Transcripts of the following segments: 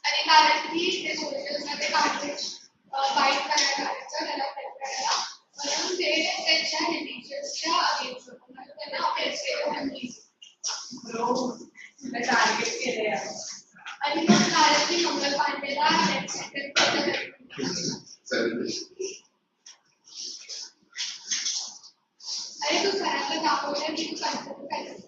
आणि directly ते soldiers मध्ये काउंटेज फाईट करायला त्याला फाईट करायला म्हणून ते त्यांच्या रिलीजियसच्या अगेन्स्ट होतं म्हणजे त्यांना फेस केलं ब्रो टार्गेट केले आणि मग डायरेक्टली मंगल पांडेला एक्सेप्ट केलं अरे तू सरांना दाखवलं की तू कन्फर्म करायचं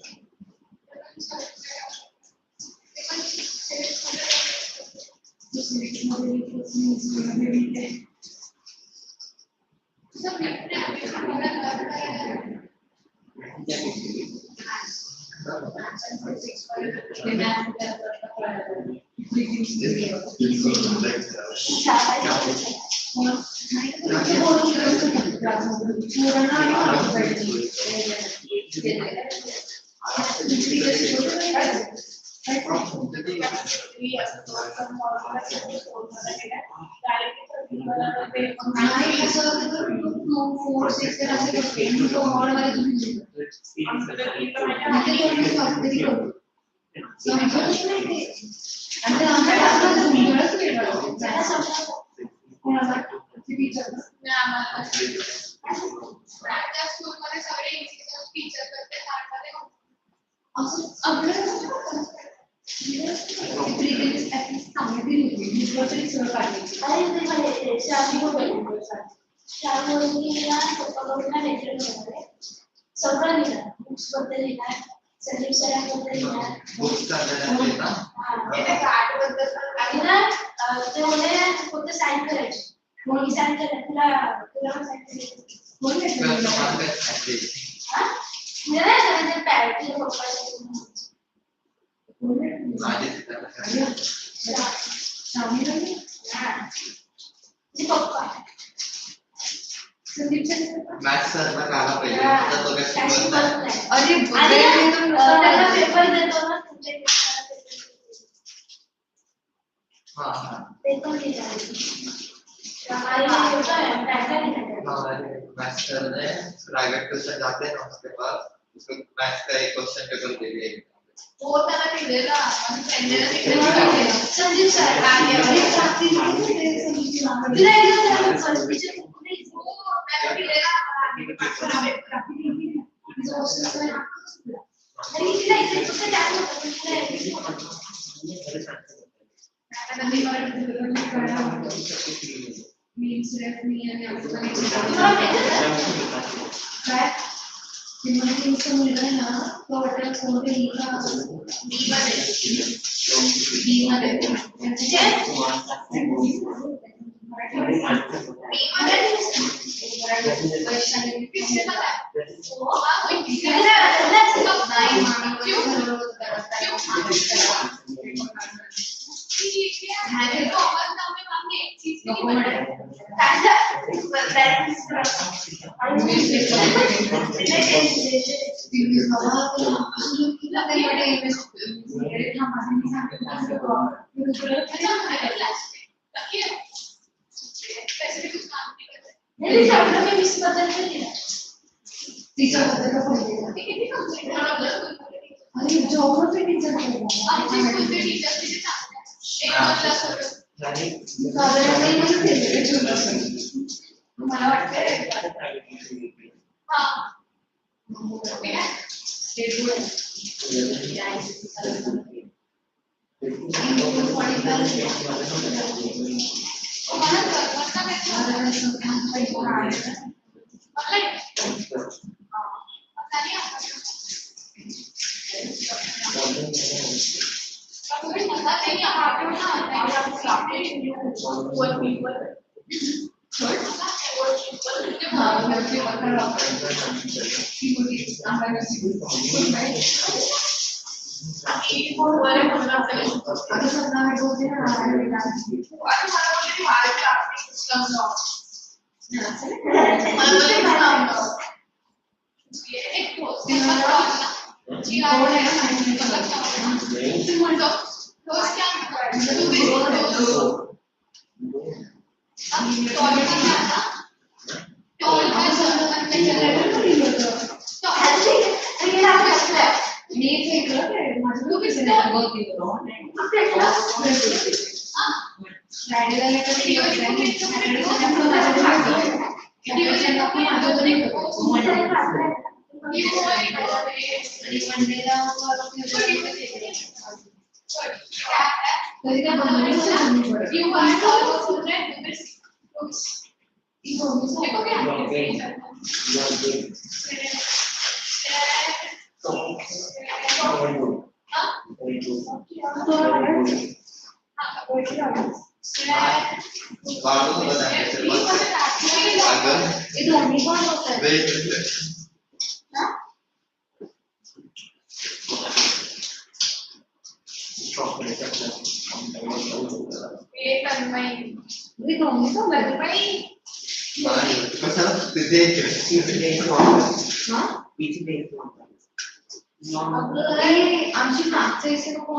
आमची मागच्या इथे नको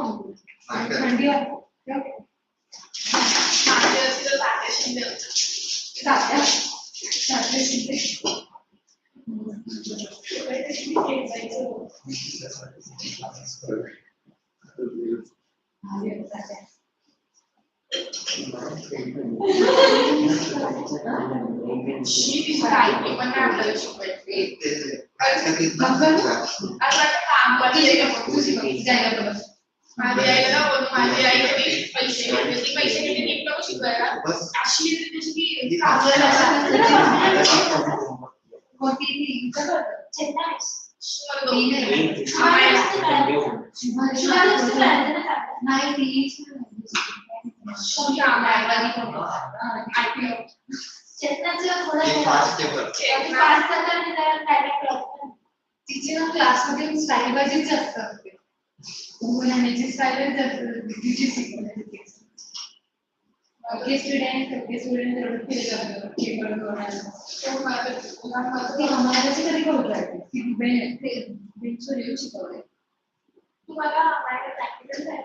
थंडी तिचे ना क्लासमध्ये स्टाईल बाजीच असतात उन्हाण्याची स्टाईल तिची शिकवण्याची स्टुडंट कधी बेंचवर येऊन शिकवले तुम्हाला practical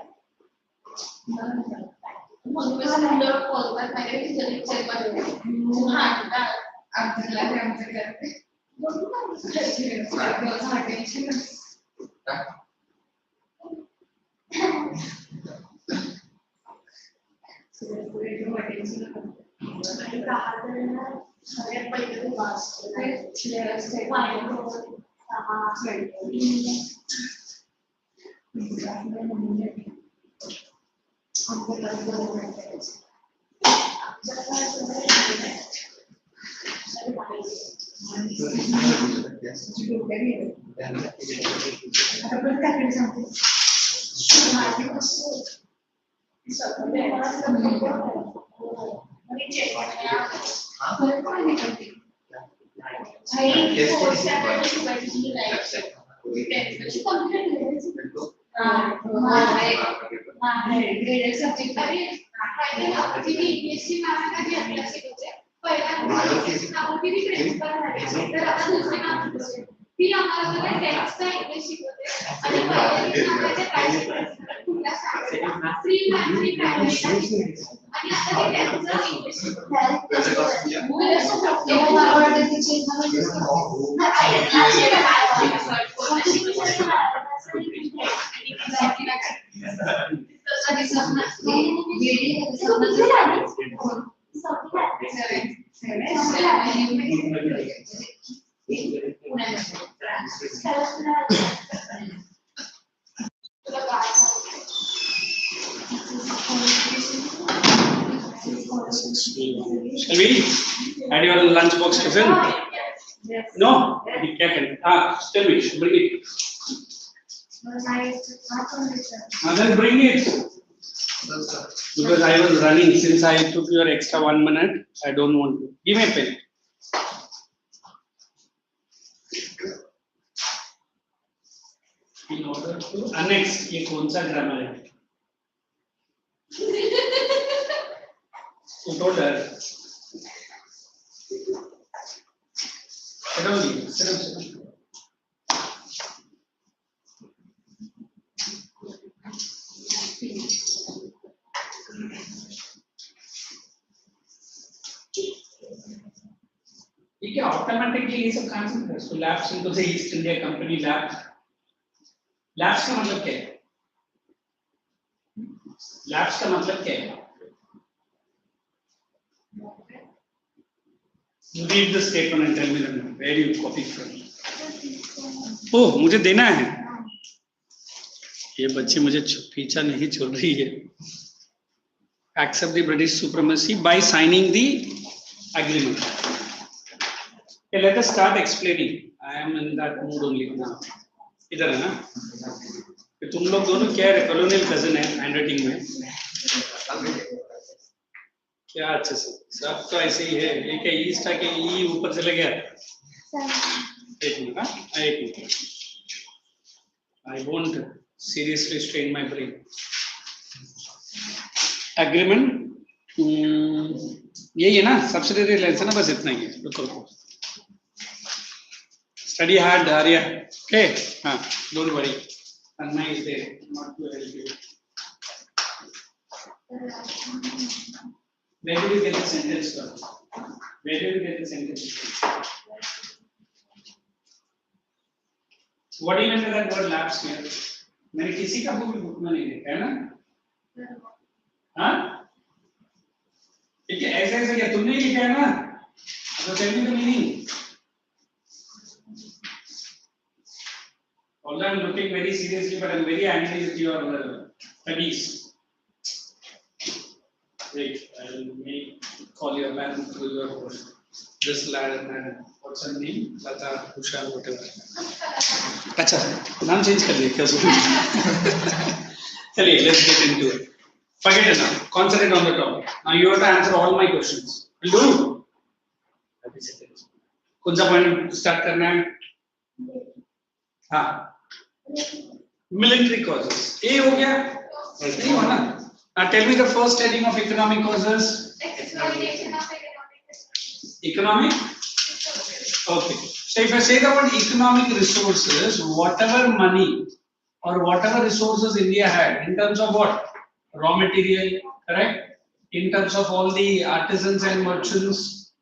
Shall we add your lunch box, Stephen? Yes. No? You can. Tell me, bring it. Then bring it. Because I was running, since I took your extra 1 minute, I don't want to. Give me a pen. In order to annex, ये कौन सा grammar है? Who told her? Sit down. ठीक है, automatically ये सब कहाँ से होता है? So labs इनको से ईस्ट इंडिया कंपनी labs का मतलब क्या है? labs का मतलब क्या है? Read the statement and tell me where you copy from. Oh, मुझे देना है. ये बच्ची मुझे पीछा नहीं छोड़ रही है. Accept the British supremacy by signing the agreement. Okay, let us start explaining. I am in that mood only now. इधर है ना? कि तुम लोग दोनों क्या है? colonial cousin है handwriting में. क्या अच्छे से सब तो ऐसे ही है. ये क्या ईस्ट आके ई ऊपर चले गया? एक मिनट हाँ, एक minute. I won't seriously strain my brain. Agreement. यही है ना? Subsidiary lines है ना? बस इतना ही है. रुको. Study hard, Arya. Okay. हाँ, don't worry. Anna is there. Not to help you. Where did you get the sentence from? Where did you get the sentence from? What do you mean by that word lapse here? मैंने किसी का book में नहीं देखा है ना? हाँ? ठीक है ऐसे ऐसे क्या तुमने ही लिखा है ना? तो tell me the meaning. Although I'm looking very seriously, but I'm very angry with your studies. Wait, I'll call your man through your this lad and what's her name? Lata, Usha, whatever. अच्छा, नाम change कर दिया क्या सुन? चलिए, let's get into it. Forget it now. Concentrate on the topic. Now you have to answer all my questions. Will do? कौन सा point start करना है? हाँ. Military causes. A हो गया? नहीं हुआ ना? Now tell me the first heading of economic causes. Exploitation of Economic? Okay. So if I say the word economic resources, whatever money or whatever resources India had in terms of what? Raw material, correct? In terms of all the artisans and merchants,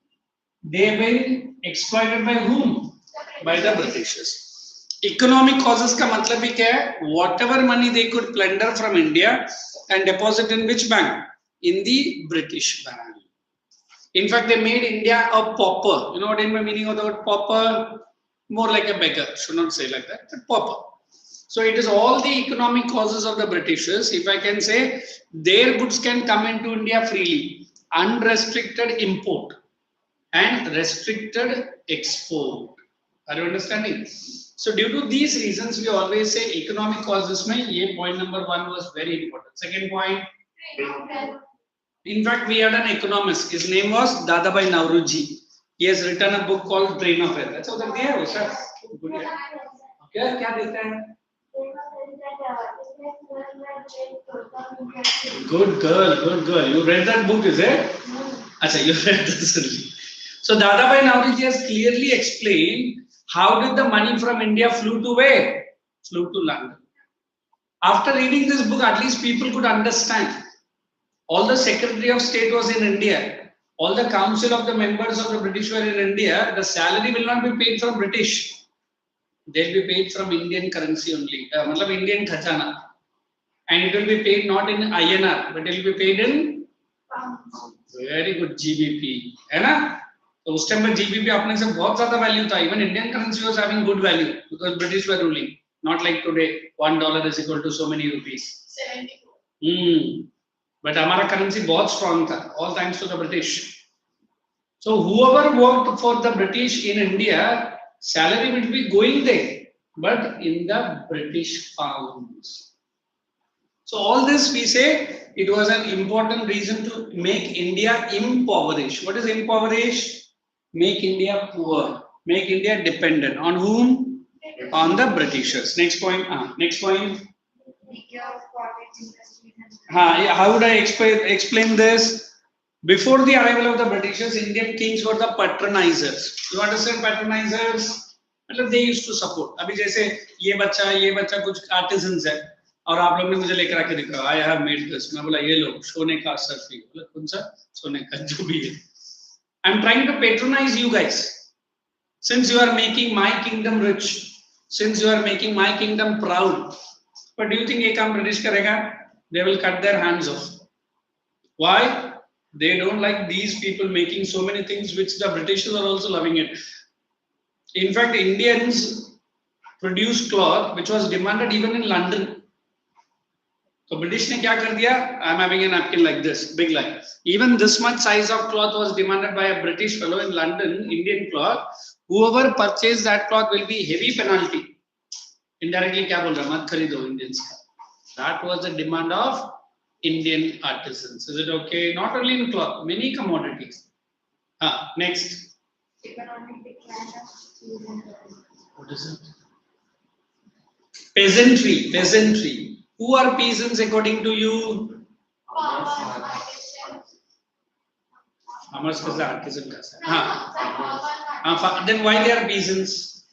they have been exploited by whom? By the Britishers. Economic causes का मतलब भी क्या है? Whatever money they could plunder from India and deposit in which bank? In the British bank. In fact, they made India a pauper. You know what is the meaning of the word pauper? More like a beggar. Should not say like that, but pauper. So it is all the economic causes of the Britishers. If I can say, their goods can come into India freely, unrestricted import and restricted export. Are you understanding? So due to these reasons, we always say economic causes. Mein, ye point number 1 was very important. Second point. In fact, we had an economist. His name was Dadabhai Nauroji. He has written a book called Train of Wealth. अच्छा उधर दिया है वो sir. क्या देता है? Good girl, good girl. You read that book, is it? अच्छा, you read this only. So Dadabhai Nauroji has clearly explained how did the money from India flew to where? Flew to London. After reading this book, at least people could understand. All the Secretary of State was in India. All the council of the members of the British were in India. The salary will not be paid from British. They'll be paid from Indian currency only. मतलब Indian खजाना. And it will be paid not in INR, but it will be paid in very good GBP. है ना? तो उस time में GBP अपने से बहुत ज़्यादा value था. Even Indian currency was having good value because British were ruling. Not like today, $1 is equal to so many rupees. 74. But हमारा currency बहुत strong था, all thanks to the British. So whoever worked for the British in India, salary will be going there, but in the British pounds. So all this we say it was an important reason to make India impoverished. What is impoverished? Make India poor, make India dependent on whom? On the Britishers. Next point. Next point. How would I explain this? Before the arrival of the Britishers, Indian kings were the patronizers. You understand patronizers? मतलब they used to support. अभी जैसे ये बच्चा कुछ artisans है और आप लोग ने मुझे लेकर आके दिखा. I have made this. मैं बोला ये लो सोने का सर्फी. बोला कौन सा? सोने का जो भी है. I'm trying to patronize you guys. Since you are making my kingdom rich, since you are making my kingdom proud. But do you think ये काम British करेगा? They will cut their hands off. Why? They don't like these people making so many things which the Britishers are also loving it. In fact, Indians produced cloth which was demanded even in London. So British ने क्या कर दिया? I'm having a napkin like this, big line. Even this much size of cloth was demanded by a British fellow in London, Indian cloth. Whoever purchased that cloth will be heavy penalty. Indirectly क्या बोल रहा है? मत खरीदो Indians का. That was the demand of Indian artisans. Is it okay? Not only in cloth, many commodities. Next. Economic decline of What is it? Peasantry. Peasantry. Who are peasants according to you? farmers, artisans. Farmers is the artisan class. Farmers. Then why they are peasants?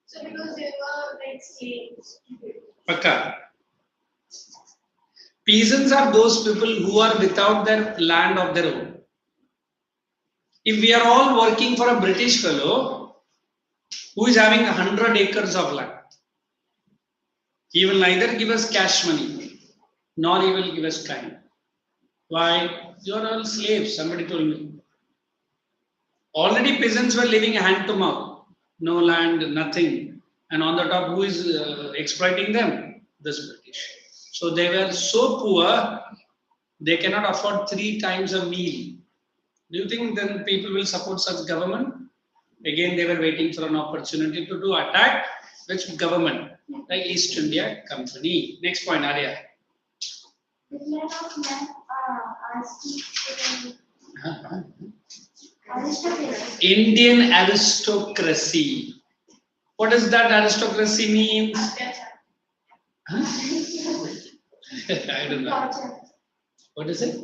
So because they were like slaves. Pakka. Peasants are those people who are without their land of their own. If we are all working for a British fellow who is having 100 acres of land, he will neither give us cash money nor he will give us time. Why? You are all slaves, somebody told me. Already peasants were living hand to mouth, no land, nothing. And on the top, who is exploiting them? This British. So they were so poor, they cannot afford 3 times a meal. Do you think then people will support such government? Again, they were waiting for an opportunity to do attack. Which government? Like East India Company. Next point, Arya. Indian aristocracy. What does that aristocracy mean? I don't know. What is it?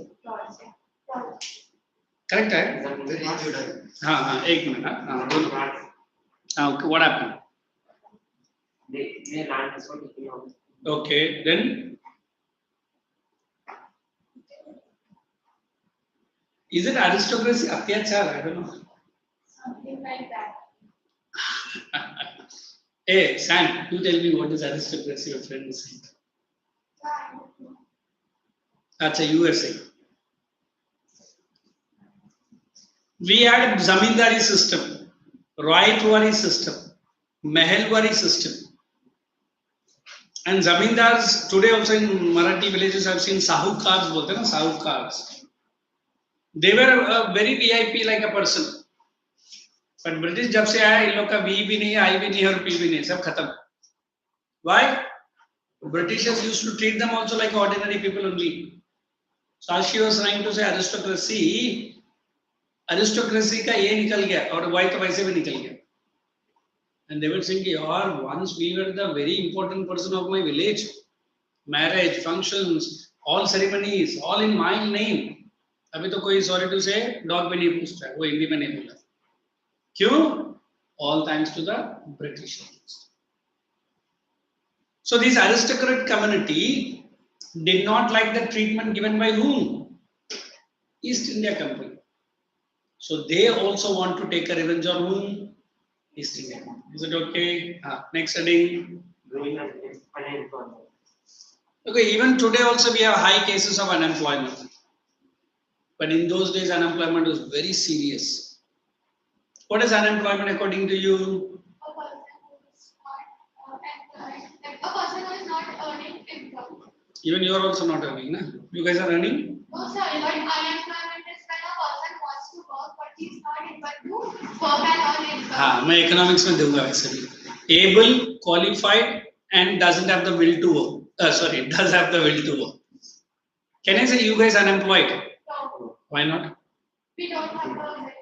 Correct, right? एक minute. Okay, what happened? Okay, then is it aristocracy? Atyachar? I don't know. Something like that. Hey, Sam, you tell me what is aristocracy, your friend is saying. Acha, you were saying. We had a zamindari system, Royalwari system, Mahalwari system. And zamindars, today also in Marathi villages, I've seen sahukars, bolte na, sahukars. They were a very VIP like a person. But British जब से आया इन लोग का V भी नहीं, I भी नहीं और P भी नहीं, सब खत्म. Why? Britishers used to treat them also like ordinary people only. So as she was trying to say aristocracy का ये निकल गया और Y तो वैसे भी निकल गया. And they were saying, "Yaar, once we were the very important person of my village, marriage, functions, all ceremonies, all in my name. अभी तो कोई sorry to say dog भी नहीं पूछता है, वो हिंदी में नहीं बोला. क्यों? All thanks to the Britishers. So this aristocrat community did not like the treatment given by whom? East India Company. So they also want to take a revenge on whom? East India Company. Is it okay? Next heading. Okay, even today also we have high cases of unemployment. But in those days unemployment was very serious. What is unemployment according to you? A person who is not earning income. Even you are also not earning, na? You guys are earning? No, sir. But unemployment is when a person wants to work, but he is not able to work and earn income. हाँ, मैं economics में दूँगा वैसे भी. Able, qualified, and doesn't have the will to work. Sorry, does have the will to work. Can I say you guys are unemployed? No. Why not? We don't have the.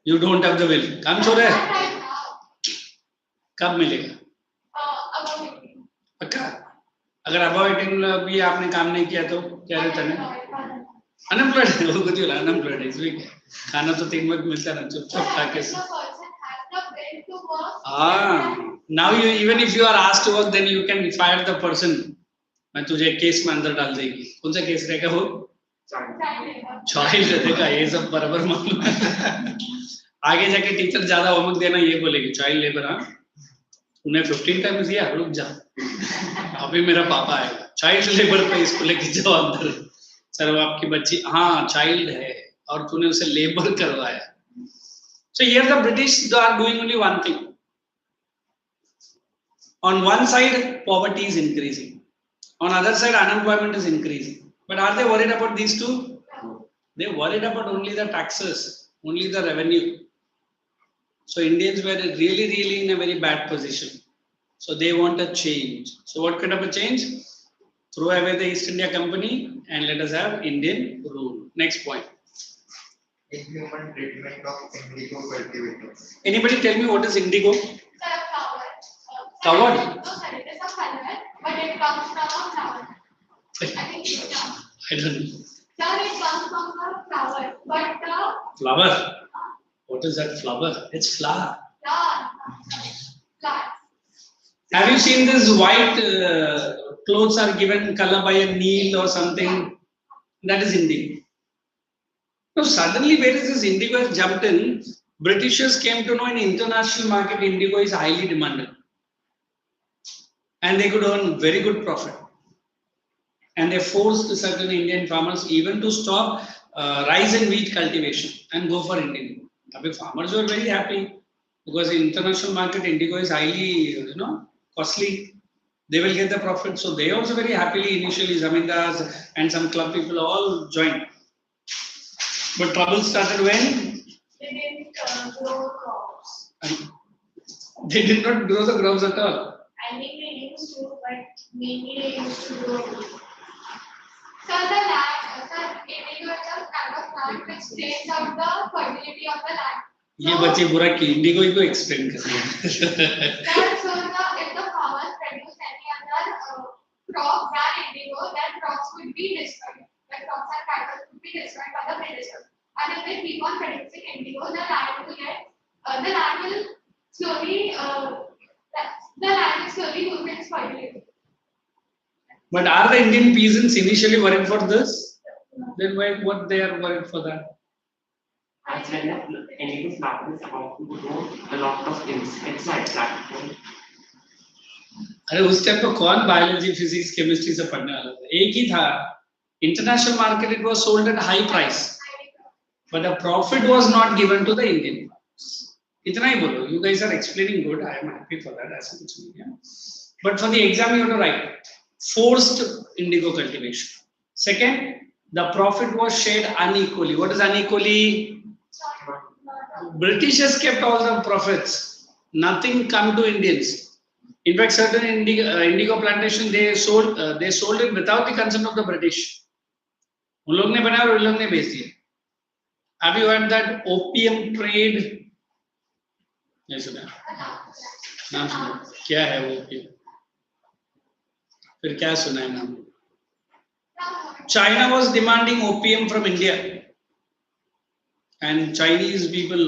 You don't have the will. काम छोड़ रहे? Right now. कब मिलेगा? About 18. पक्का? अगर above 18 भी आपने काम नहीं किया तो क्या रहता है? Unemployed है, वो कुछ नहीं, unemployed है इसमें क्या? खाना तो 3 वक्त मिलता है ना, चुपचाप खा के. Now you even if you are asked to work, then you can fire the person. मैं तुझे केस में अंदर डाल देगी. कौन सा केस रहेगा वो? चाइल्ड रहेगा. ये सब बराबर मालूम है. आगे जाके टीचर ज्यादा होमवर्क देना ये बोलेगी चाइल्ड लेबर. हाँ, उन्हें 15 टाइम्स दिया, रुक जा, अभी मेरा पापा आएगा. चाइल्ड लेबर पे इसको लेके जाओ अंदर. सर वो आपकी बच्ची हाँ चाइल्ड है और तूने उसे लेबर करवाया. So here the British are doing only one thing. On one side, poverty is increasing. On other side, unemployment is increasing. But are they worried about these two? They worried about only the taxes, only the revenue. So Indians were really in a very bad position. So they want a change. So what kind of a change? Throw away the East India Company and let us have Indian rule. Next point. Inhuman treatment of indigo cultivators. Anybody tell me what is indigo? It's a flower. Covered? No, sorry, it is a color, but it comes from a flower. I think it's a I don't know. Sir, it comes from a flower, but the Flower? What is that flower? It's flower. flower. Have you seen this white clothes are given color by a needle or something? That is indigo. So suddenly, where is this indigo has jumped in? Britishers came to know in international market indigo is highly demanded, and they could earn very good profit. And they forced certain Indian farmers even to stop rice and wheat cultivation and go for indigo. Abhi farmers were very happy because in international market indigo is highly costly. They will get the profit, so they also very happily initially zamindars and some club people all joined. But trouble started when They didn't grow crops. they did not grow the crops at all. I mean, they used to, but mainly they used to grow wheat. Sir, the land, sir, indigo is a kind of plant which takes out the fertility of the land. ये बच्चे बुरा की Indigo ही को explain कर रहे हैं. Sir, so if the farmers produce any other crop than indigo, then crops would be destroyed. The crops and cattle would be destroyed by the Britishers. And if they keep on producing indigo, the land will slowly lose its fertility. But are the Indian peasants initially worried for this? Then why what they are worried for that? Actually, indigo flower is about to grow a lot of insecticides that अरे उस time तो कौन biology physics chemistry से पढ़ने वाला था? एक ही था. International market it was sold at high price, but the profit was not given to the Indian farmers. इतना ही बोलो. You guys are explaining good. I am happy for that. ऐसा कुछ नहीं है. But for the exam you have to write forced indigo cultivation. Second, the profit was shared unequally. What is unequally? Britishers kept all the profits. Nothing come to Indians. In fact, certain indigo plantation they sold it without the consent of the British. उन लोग ने बनाया और उन लोग ने बेच दिया. Have you heard that opium trade? नहीं सुना. नाम सुना. क्या है वो opium? फिर क्या सुना है नाम? China was demanding opium from India, and Chinese people,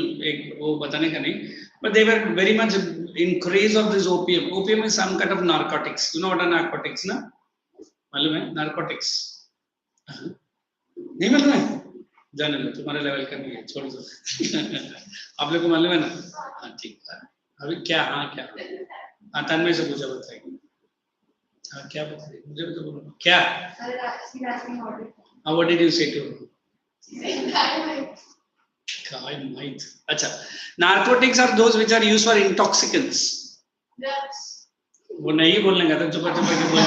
वो बताने का नहीं, but they were very much in craze of this opium. Opium is some kind of narcotics. You know what are narcotics, ना? मालूम है? Narcotics. नहीं मालूम है? जाने लो, तुम्हारे लेवल का नहीं है, छोड़ दो. आप लोग को मालूम है ना? हाँ ठीक है. अभी क्या? हाँ क्या? हाँ तन्मय से पूछा बताएंगे. हाँ क्या बताइए? मुझे भी तो बोलो. क्या? हाँ what did you say to her? Might. अच्छा. Narcotics are those which are used for intoxicants. Drugs. वो नहीं बोलने का था, चुपा चुपा के बोल.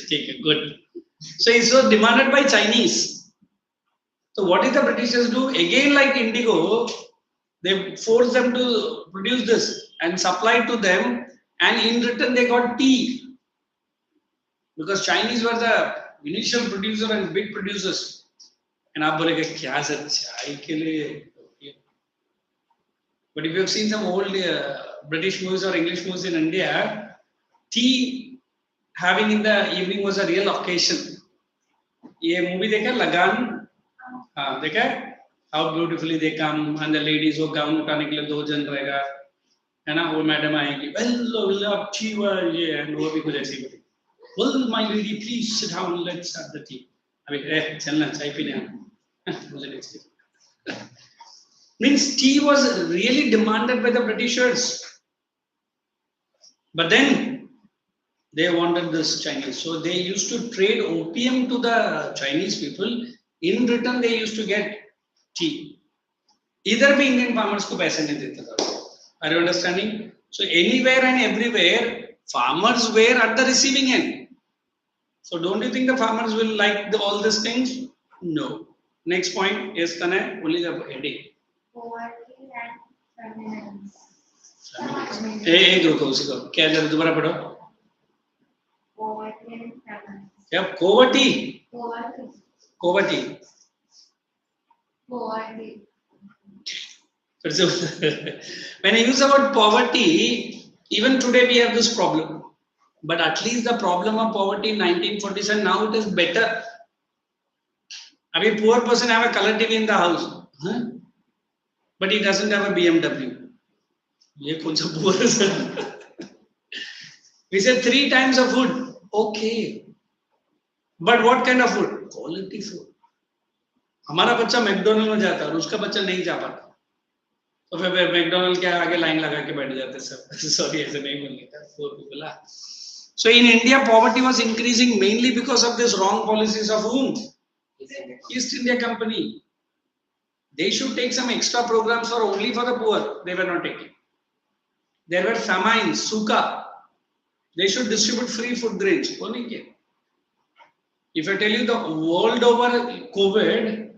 ठीक है, good. So it was demanded by Chinese. So what did the Britishers do? Again, like indigo, they forced them to produce this and supply to them, and in return they got tea. Because Chinese were the initial producer and big producers. And आप बोलेगे क्या sir चाय के लिए? But if you have seen some old British movies or English movies in India, tea having in the evening was a real occasion. ये movie देखा लगान? हाँ देखा? How beautifully they come and the ladies वो gown उठाने के लिए दो जन रहेगा, है ना? वो मैडम आएगी, well अब tea ये and वो भी कुछ ऐसी बोली. Well my lady please sit down, let's have the tea. अभी चलना चाय पीने आना. मुझे नहीं चाहिए. Means tea was really demanded by the Britishers. But then They wanted this Chinese. So they used to trade opium to the Chinese people. In return, they used to get tea. Either भी Indian farmers को पैसे नहीं देता था. Are you understanding? So anywhere and everywhere, farmers were at the receiving end. So don't you think the farmers will like all these things? No. Next point, yes, Tanay, only the heading. Poverty and famines. एक रुको उसी को क्या जरा दोबारा पढ़ो. Poverty and famines. क्या poverty? Poverty. Poverty. Poverty. When I use the word poverty, even today we have this problem. But at least the problem of poverty in 1947, now it is better. A poor person have a color TV in the house, huh? But he doesn't have a BMW. Ye kaun sa poor is? We said 3 times of food. Okay. But what kind of food? Quality food. हमारा बच्चा McDonald में जाता है और उसका बच्चा नहीं जा पाता. तो फिर मैकडॉनल्ड के आगे लाइन लगा के बैठ जाते सब. Sorry, ऐसे नहीं बोलने का. Poor people are. So in India, poverty was increasing mainly because of this wrong policies of whom? East India Company. They should take some extra programs for only for the poor. They were not taking. There were famines, suka. They should distribute free food grains. If I tell you the world over COVID,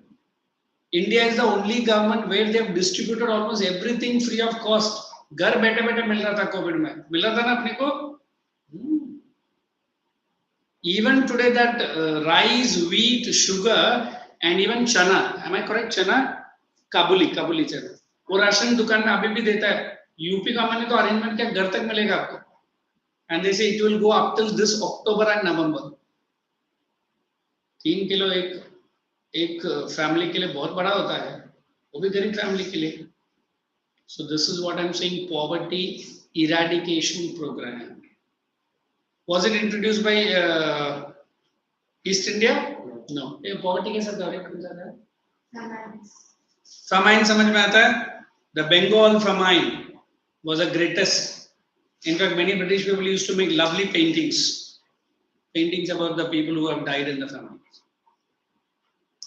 India is the only government where they have distributed almost everything free of cost. घर बैठे बैठे मिल रहा था Covid में. मिल रहा था ना अपने को? Even today that rice, wheat, sugar and even chana, am I correct? Chana, Kabuli chana. वो राशन दुकान में अभी भी देता है. यूपी का मैंने तो अरेंजमेंट किया घर तक मिलेगा आपको. And they say it will go up till this October and November. 3 kilo एक फैमिली के लिए बहुत बड़ा होता है. वो भी गरीब फैमिली के लिए. So this is what I'm saying, poverty eradication program. Was it introduced by East India? No. ये poverty के साथ direct हो जाता है. Famines. Famine समझ में आता है? The Bengal famine was the greatest. In fact, many British people used to make lovely paintings about the people who have died in the famine,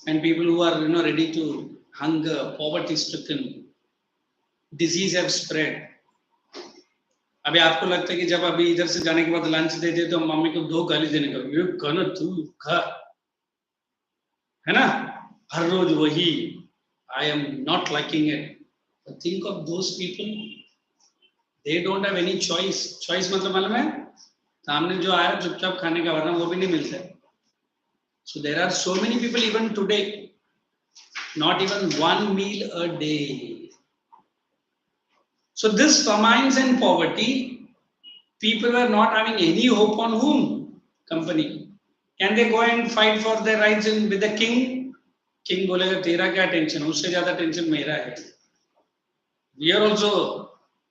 and people who are ready to hunger, poverty-stricken, disease have spread. अभी आपको लगता है कि जब अभी इधर से जाने के बाद लंच दे दे तो मम्मी को 2 गाली देने का, ये खाना तू खा, है ना? हर रोज वही. I am not liking it. But think of those people. They don't have any choice. Choice मतलब मालूम है? सामने जो आया चुपचाप खाने का, वरना वो भी नहीं मिलता है. So there are so many people even today, not even 1 meal a day. So this famines and poverty, people were not having any hope on whom? Company. Can they go and fight for their rights with the king? King बोलेगा तेरा क्या tension, उससे ज्यादा tension मेरा है. We are also,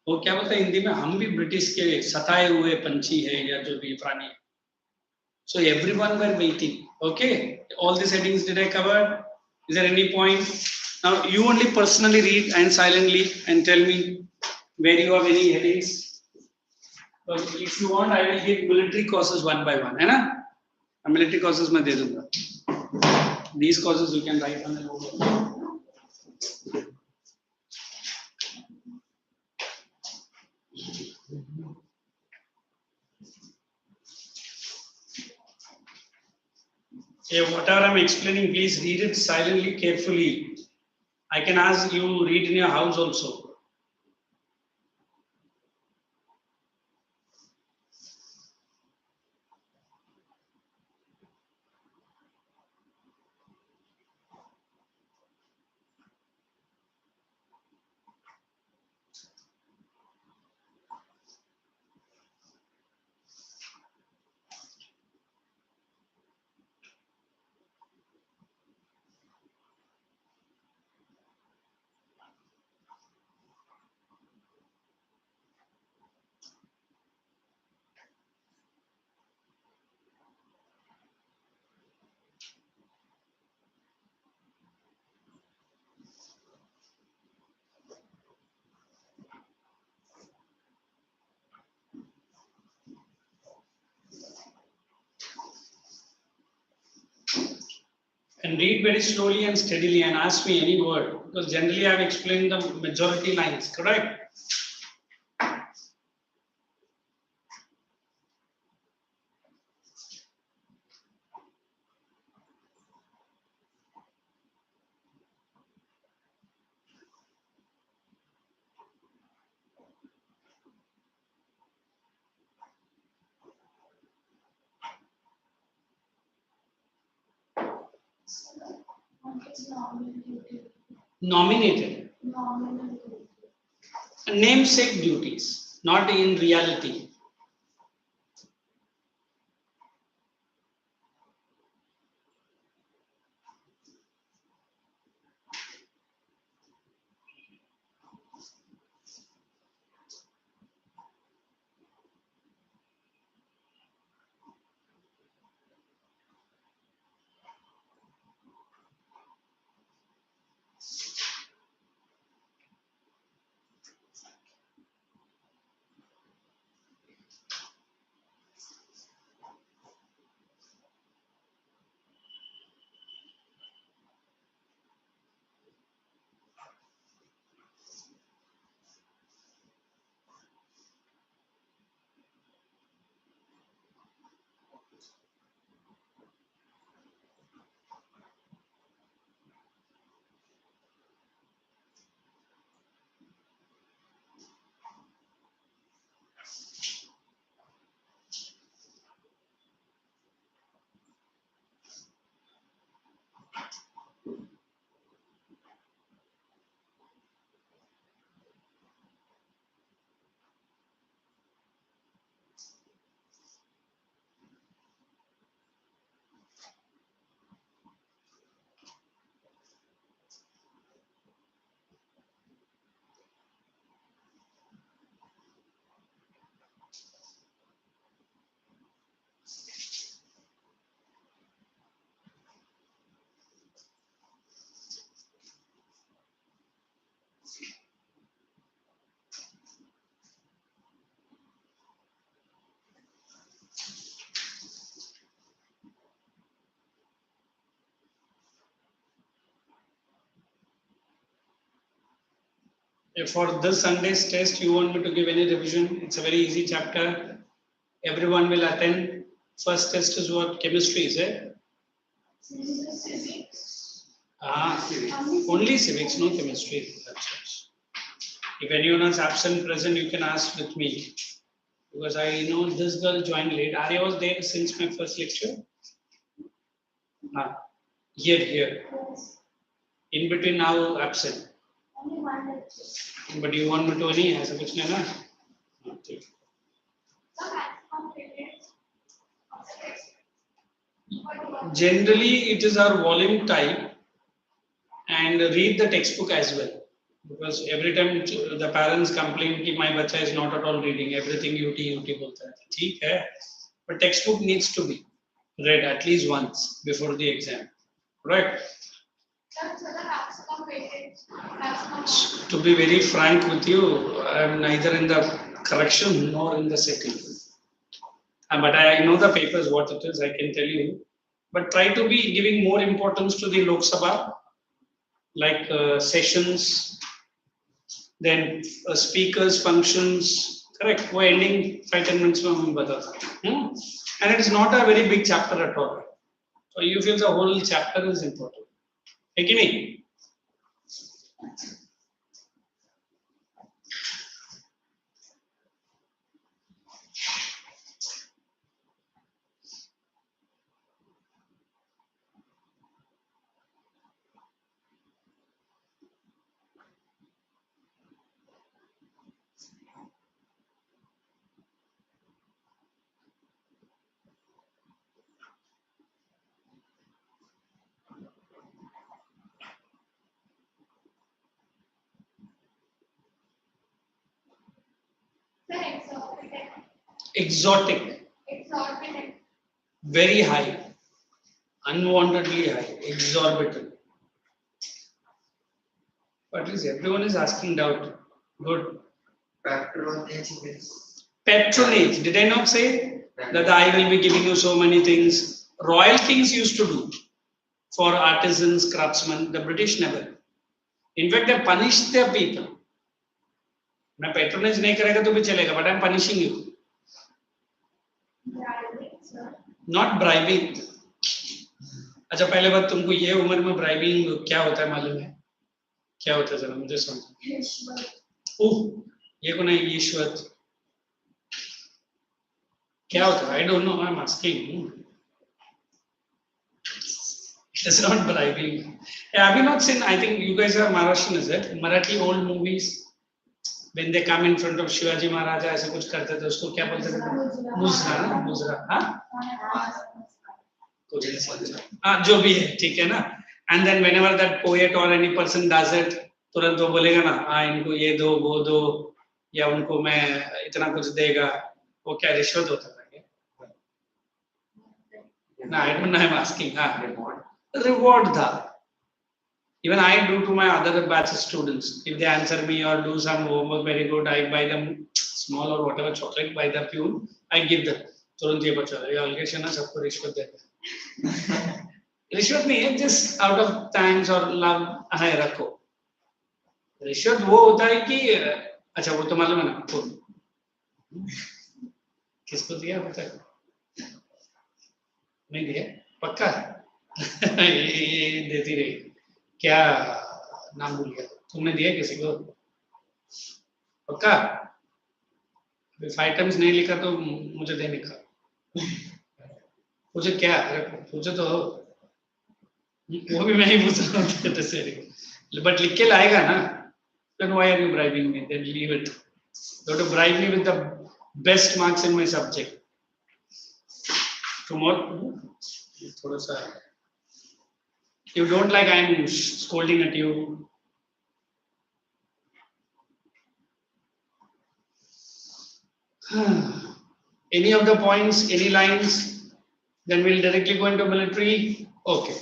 वो क्या बोलते हैं हिंदी में, हम भी ब्रिटिश के सताए हुए पंछी है या जो भी प्राणी. So everyone were waiting. Okay, all these headings did I cover? Is there any point? Now you only personally read and silently and tell me where you have any headings. But if you want, I will give military courses one by one, है ना? Military courses मैं दे दूँगा. These courses you can write on the board. Whatever I'm explaining, please read it silently, carefully. I can ask you read in your house also. And read very slowly and steadily and ask me any word, because generally I have explained the majority lines, correct? What is nominated? Nominated. Nominated. Namesake duties, not in reality. If for this Sunday's test you want me to give any revision, it's a very easy chapter. Everyone will attend. First test is what? Chemistry, is it? Civics. Only civics, no chemistry. That's it. If anyone is absent, present, you can ask with me. Because I know this girl joined late. Arya was there since my first lecture. Here. Yes. In between now absent. Only one lecture. But you want me to any? ऐसा कुछ नहीं ना? Okay. So that's completed. Generally, it is our volume type, and read the textbook as well. Because every time the parents complain that my bacha is not at all reading, everything UT बोलता है. ठीक है. But textbook needs to be read at least once before the exam. Right? To be very frank with you, I am neither in the correction nor in the setting. But I know the papers, what it is, I can tell you. But try to be giving more importance to the Lok Sabha, like sessions, then speakers, functions, correct? We're ending 5-10 minutes में बता था. And it is not a very big chapter at all. So you feel the whole chapter is important. है कि नहीं? Exotic. Very high. Unwantedly high. Exorbitant. But at least everyone is asking doubt. Good. Patronage means Patronage. Did I not say that I will be giving you so many things? Royal kings used to do. for artisans, craftsmen. The British never. In fact, they punish their people. मैं patronage नहीं करेगा तो भी चलेगा, but I'm punishing you. Bribing, sir. Not bribing. अच्छा पहले बात तुमको ये उम्र में ब्राइबिंग क्या होता है मालूम है? क्या होता है जरा मुझे समझो. रिश्वत. ओह ये कौन है ईश्वर? क्या होता है? I don't know. I'm asking. It's not bribing. Have you not seen? I think you guys are Maharashtrian, is it? Marathi old movies. When they come in front of Shivaji Maharaja, ऐसे कुछ करते थे उसको क्या बोलते थे? मुजरा ना मुजरा हाँ कुछ नहीं समझा हाँ जो भी है ठीक है ना. And then whenever that poet or any person does it, तुरंत वो बोलेगा ना हाँ इनको ये दो वो दो या उनको मैं इतना कुछ देगा. वो क्या रिश्वत होता था क्या? ना I don't know. I'm asking. हाँ reward था. Even I do to my other batch students. If they answer me or do some homework very good, I buy them small or whatever chocolate by the pew. I give them. तुरंत ये बच्चा ये अलगेशन ना सबको रिश्वत देता है. रिश्वत नहीं है, just out of thanks or love है रखो. रिश्वत वो होता है कि अच्छा वो तो मालूम है ना आपको किसको दिया पता है? नहीं दिया पक्का ये देती रही. क्या नाम भूल गया. तुमने दिया किसी को पक्का? 5 times नहीं लिखा तो मुझे देने का. पूछे क्या? अरे पूछे तो वो भी मैं ही पूछ रहा हूँ. बट लिख के लाएगा ना. Then why are you bribing me? Then leave it. You have to bribe me with the best marks in my subject. Tomorrow थोड़ा सा you don't like I'm scolding at you. Any of the points, any lines, then we'll directly go into military. Okay.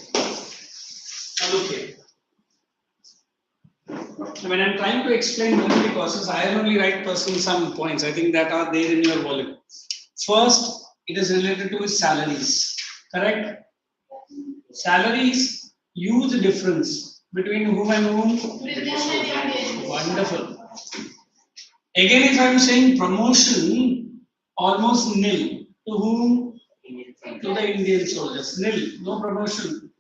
Okay. When I'm trying to explain military courses, I am only right person some points. I think that are there in your volume. First, it is related to his salaries. Correct? Salaries, huge difference between whom and whom. Wonderful. Again, if I am saying promotion, almost nil. To whom? To the Indian soldiers. Nil. No promotion.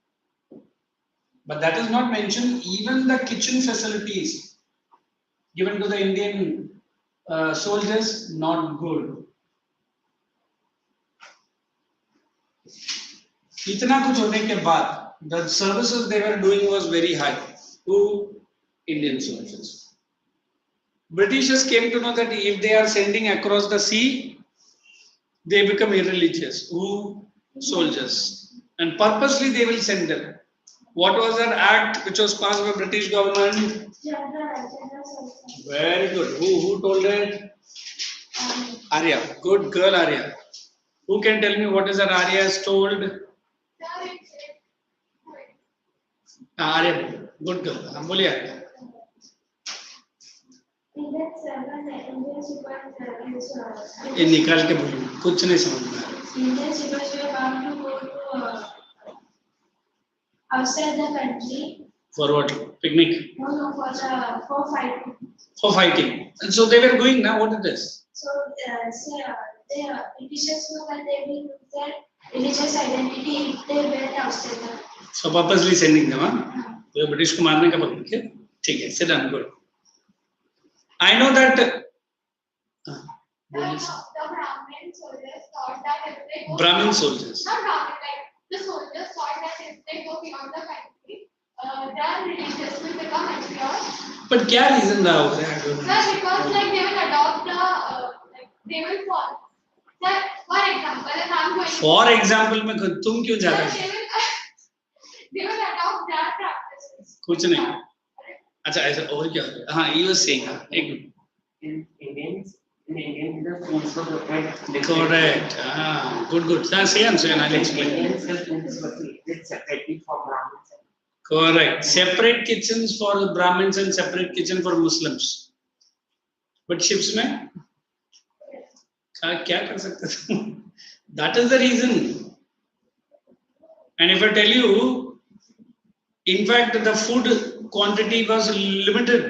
But that is not mentioned. Even the kitchen facilities given to the Indian soldiers, not good. इतना कुछ होने के बाद, the services they were doing was very high to Indian soldiers. Britishers came to know that if they are sending across the sea, they become irreligious. Who? Soldiers. And purposely they will send them. What was that act which was passed by British government? Very good. Who told it? Arya. Good girl, Arya. Who can tell me what is that Arya is told? Arya. Good girl. बोलिए Arya. ये निकाल के बोलो. कुछ नहीं समझ में आ रहा. Outside the country. For what? Picnic? No, for fighting. For fighting. And so they were going now. What it is? So, the Britishers were they will use their religious identity if they were outside the country. So purposely sending them, huh? तो British को मारने का पकड़ के ठीक है. Sit down. Good. I know that. The Brahmin soldiers thought that if they go. Brahmin soldiers. Not Brahmin, like the soldiers thought that if they go beyond the country, their religious will become impure. But क्या reason रहा होगा? Sir, because like they will adopt the, like they will follow. Sir, for example, if I'm going. For example, में तुम क्यों जा रहे हो? They will adopt their practices. कुछ नहीं. अच्छा ऐसा और क्या हो गया? हाँ, you were saying हाँ एक. In Indian, the foods were prepared. Correct. Ah, good. Say and I'll explain. Indian foods were created separately for Brahmins. Correct. Separate kitchens for Brahmins and separate kitchen for Muslims. But ships में क्या कर सकते थे? That is the reason. And if I tell you In fact, the food quantity was limited.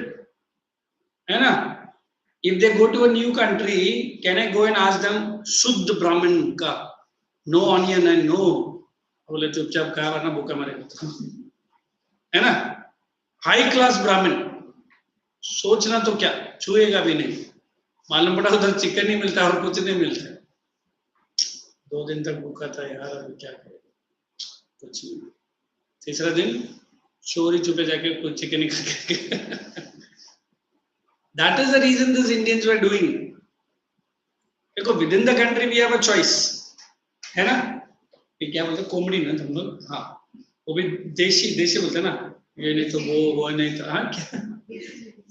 If they go to a new country, can I go and ask them, Shuddh Brahmin ka, no onion and no, बोले चुपचाप खा वरना भूखा मरेगा, है ना? High class Brahmin, सोचना तो क्या, छुएगा भी नहीं, मालूम पड़ा उधर चिकन नहीं मिलता और कुछ नहीं मिलता, 2 दिन तक भूखा था यार, अभी क्या करें, कुछ नहीं, तीसरा दिन चोरी छुपे जाके कुछ चिकन ही खा के That is the reason these Indians were doing. देखो within the country we have a choice, है ना? ये क्या बोलते हैं कॉमेडी ना तुम लोग, हाँ वो भी देशी बोलते हैं ना, ये नहीं तो वो नहीं तो, हाँ क्या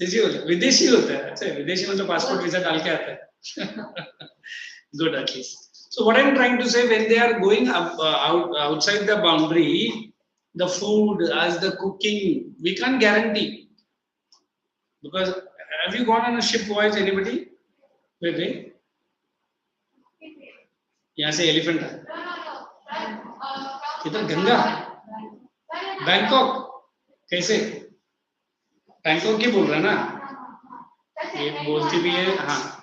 देशी बोलते हैं, विदेशी होता है, अच्छा विदेशी मतलब पासपोर्ट वीजा डाल के आता है. Good at least. So what I am trying to say, when they are going outside the boundary, the food as the cooking, we can't guarantee, because have you gone on a ship voyage, anybody? Wait. यहाँ से elephant है, किधर Ganga, Bangkok, कैसे Bangkok की बोल रहा है ना, ये बोलती भी है, हाँ.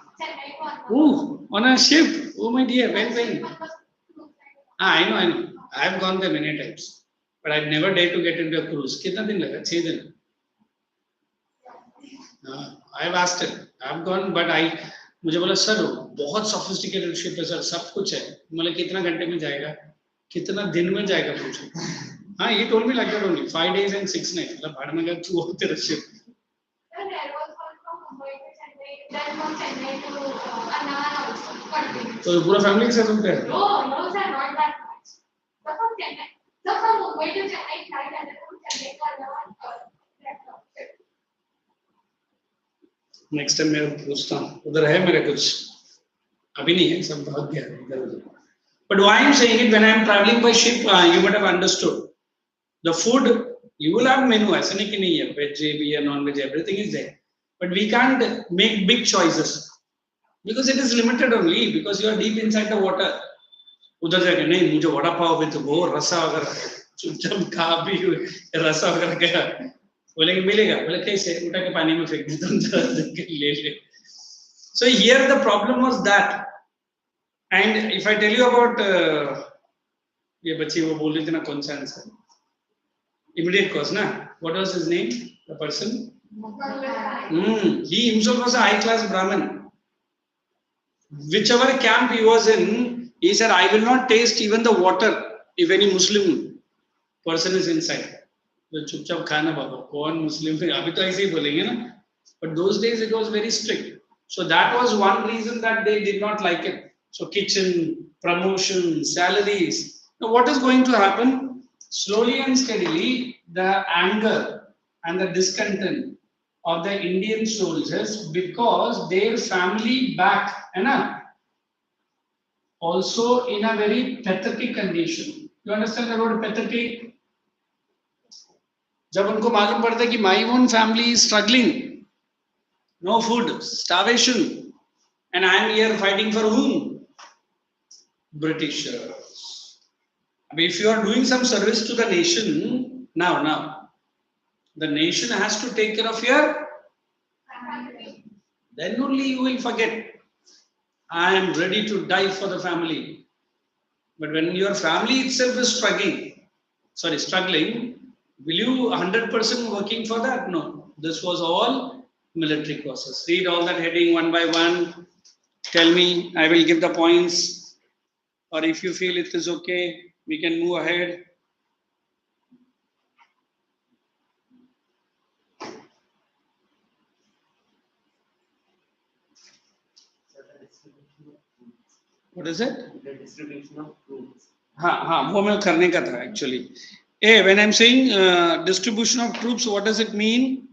On a ship, oh my dear, when? I know, I have gone there many times, but I never dared to get into a cruise. कितना दिन लगा? 6 दिन. I have asked it. I have gone, but मुझे बोला sir बहुत sophisticated ship है sir, सब कुछ है. मतलब कितना घंटे में जाएगा, कितना दिन में जाएगा पूछे. हाँ, he told me like that only. 5 days and 6 nights. मतलब भाड़ में गया तू तेरा ship. तो पूरा फैमिली के साथ उनका है? No, sir, not that much. So from Chennai, so from Mumbai to Chennai, flight and then from Chennai to Allahabad. Next time मैं पूछता हूँ, उधर है मेरे कुछ, अभी नहीं है, सब भाग गया इधर उधर. But why I am saying it, when I am traveling by ship, you would have understood. The food, you will have menu, ऐसा नहीं कि नहीं है, veg भी है, non-veg, everything is there. But we can't make big choices because it is limited only, because you are deep inside the water. उधर जाके नहीं, मुझे वड़ा पाव with वो रसा वगैरह, चुपचाप खा भी रसा वगैरह क्या बोलेंगे मिलेगा, बोले कैसे, उठा के पानी में फेंक देता हूँ, ले ले. So here the problem was that, and if I tell you about ये बच्ची वो बोल रही थी ना, कौन सा आंसर, immediate cause ना, what was his name, the person? He himself was a high class Brahmin. Whichever camp he was in, he said, I will not taste even the water if any Muslim person is inside. तो चुपचाप खाना बाबा, कौन मुस्लिम है, अभी तो ऐसे ही बोलेंगे ना, but those days it was very strict. So that was one reason that they did not like it. So kitchen, promotion, salaries. Now what is going to happen? Slowly and steadily, the anger and the discontent of the Indian soldiers, because their family back, also in a very pathetic condition. You understand the word pathetic? जब उनको मालूम पड़ता है कि my own family is struggling, no food, starvation, and I am here fighting for whom? Britishers. I mean, if you are doing some service to the nation, now, the nation has to take care of your family. Then only you will forget, I am ready to die for the family. But when your family itself is struggling, will you 100% working for that? No. This was all military courses. Read all that heading one by one. Tell me, I will give the points. Or if you feel it is okay, we can move ahead. What is it? The distribution of troops. हाँ, वो मैं करने का था actually. Hey, when I'm saying distribution of troops, what does it mean?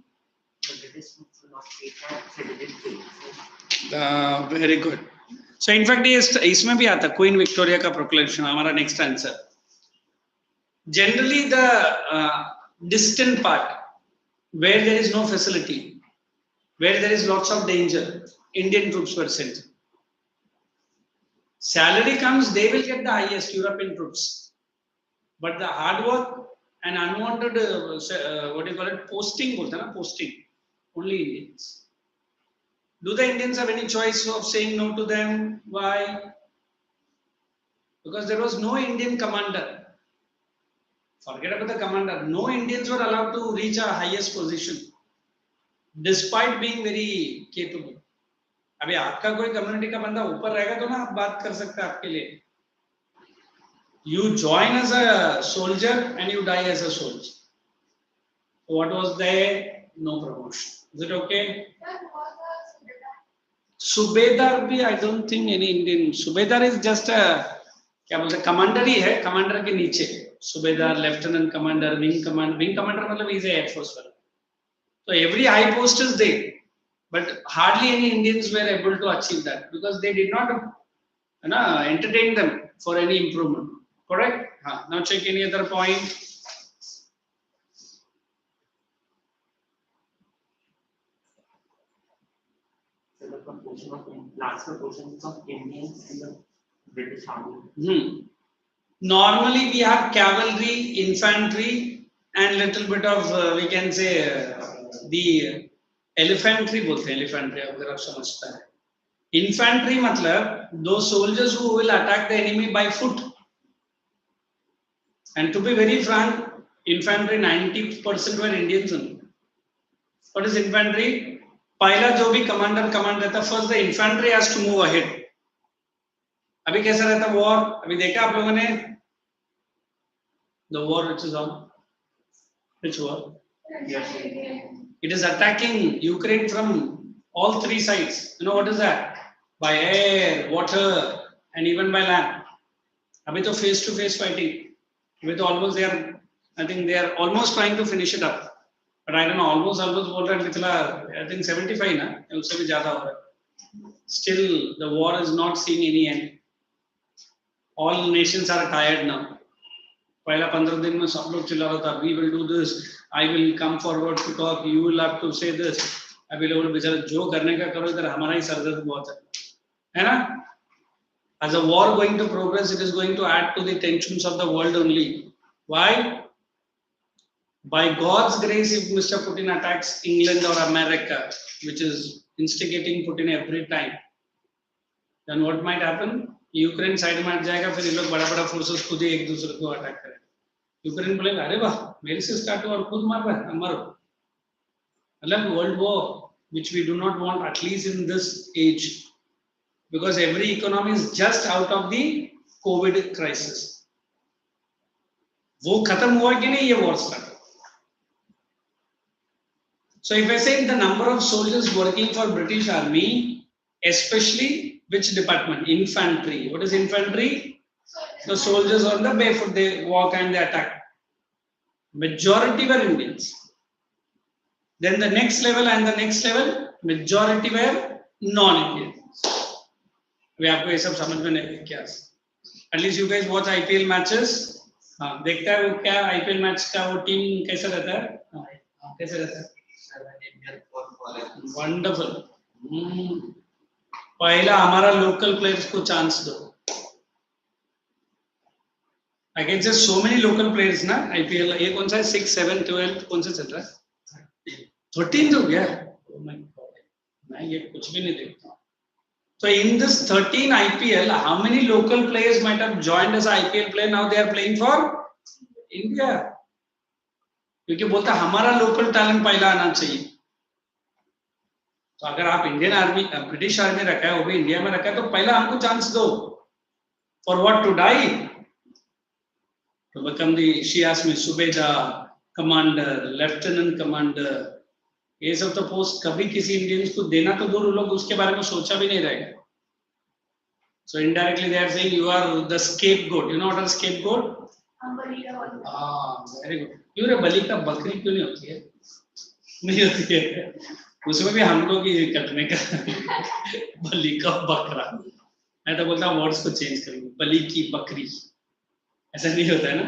Very good. So in fact, इसमें भी आता Queen Victoria का proclamation, हमारा next answer. Generally, the distant part, where there is no facility, where there is lots of danger, Indian troops were sent. Salary comes, they will get the highest European troops. But the hard work and unwanted what do you call it, posting बोलते हैं ना, posting only Indians. Do the Indians have any choice of saying no to them? Why? Because there was no Indian commander. Forget about the commander. No Indians were allowed to reach a highest position despite being very capable. अभी आपका कोई community का बंदा ऊपर रहेगा तो ना आप बात कर सकते हैं आपके लिए. You join as a soldier and you die as a soldier. What was there? No promotion. Is it okay? Subedar bhi, I don't think any Indian. Subedar is just a क्या बोलते हैं, कमांडर ही है, commander के नीचे सुबेदार, lieutenant commander, wing commander मतलब is air force वाला. So every high post is there, but hardly any Indians were able to achieve that because they did not entertain them for any improvement. Correct? Now check any other point. So the proportion of last proportions of Indians in the British Army. Normally we have cavalry, infantry, and little bit of we can say the elephantry बोलते हैं, elephantry अगर आप समझता है. Infantry मतलब those soldiers who will attack the enemy by foot. And to be very frank, infantry 90% were Indians only. What is infantry? पहला जो भी कमांडर कमांड रहता, first the infantry has to move ahead. अभी कैसा रहता war? अभी देखा आप लोगों ने the war which is on? Which war? Yes. It is attacking Ukraine from all three sides. You know what is that? By air, water, and even by land. अभी तो face to face fighting. अभी तो almost they are, I think they are almost trying to finish it up. But I don't know, almost बोल रहे हैं कितना, I think 75 ना, उससे भी ज़्यादा हो रहा है. Still the war is not seeing any end. All nations are tired now. पहला 15 दिन में सब लोग चिल्ला रहा था, we will do this, I will come forward to talk, you will have to say this. अभी लोग बेचारे जो करने का करो, इधर हमारा ही सरदर्द बहुत है ना? As a war going to progress, it is going to add to the tensions of the world only. Why? By God's grace, if Mr. Putin attacks England or America, which is instigating Putin every time, then what might happen? Ukraine side में हट जाएगा, फिर ये लोग बड़ा बड़ा forces खुद ही एक दूसरे को अटैक करें. यूक्रेन बोलेगा अरे वाह मेरे से स्टार्ट हुआ और खुद मार रहा है, मरो. मतलब world war which we do not want, at least in this age, because every economy is just out of the COVID crisis. वो खत्म हुआ कि नहीं, ये war start. So if I say the number of soldiers working for British Army, especially which department? Infantry. What is infantry? The soldiers on the barefoot, they walk and they attack. Majority were Indians. Then the next level and the next level, majority were non-Indians. अभी आपको ये सब समझ में नहीं क्या? At least you guys watch IPL matches. हाँ, देखता है वो क्या IPL मैच का वो टीम कैसा रहता है? हाँ, कैसे रहता है? Wonderful. पहला हमारा लोकल प्लेयर्स को चांस दो. I can say so many local players ना IPL. ये कौन सा है? 6, 7, 12 कौन सा चल रहा है? 13 हो गया. Oh my God. मैं ये कुछ भी नहीं देखता. So in this 13 IPL, how many local players might have joined as IPL player? Now they are playing for India. क्योंकि बोलता हमारा लोकल टैलेंट पहला आना चाहिए. तो अगर आप इंडियन आर्मी, ब्रिटिश आर्मी रखा है, वो भी इंडिया में रखा है, तो पहला हमको चांस दो. For what? To die? To become the, she asked me, Subedar, commander, lieutenant commander. ये सब तो पोस्ट कभी किसी इंडियंस को देना तो दूर, लोग उसके बारे में सोचा भी नहीं रहेगा. So indirectly they are saying you are the scapegoat. You know what is scapegoat? Very good. You are बलि का बकरी क्यों नहीं होती है? नहीं होती है. उसमें भी हम लोग ही कटने का बलि का बकरा. मैं तो बोलता हूँ वर्ड्स को चेंज करेंगे, बलि की बकरी. ऐसा नहीं होता है ना?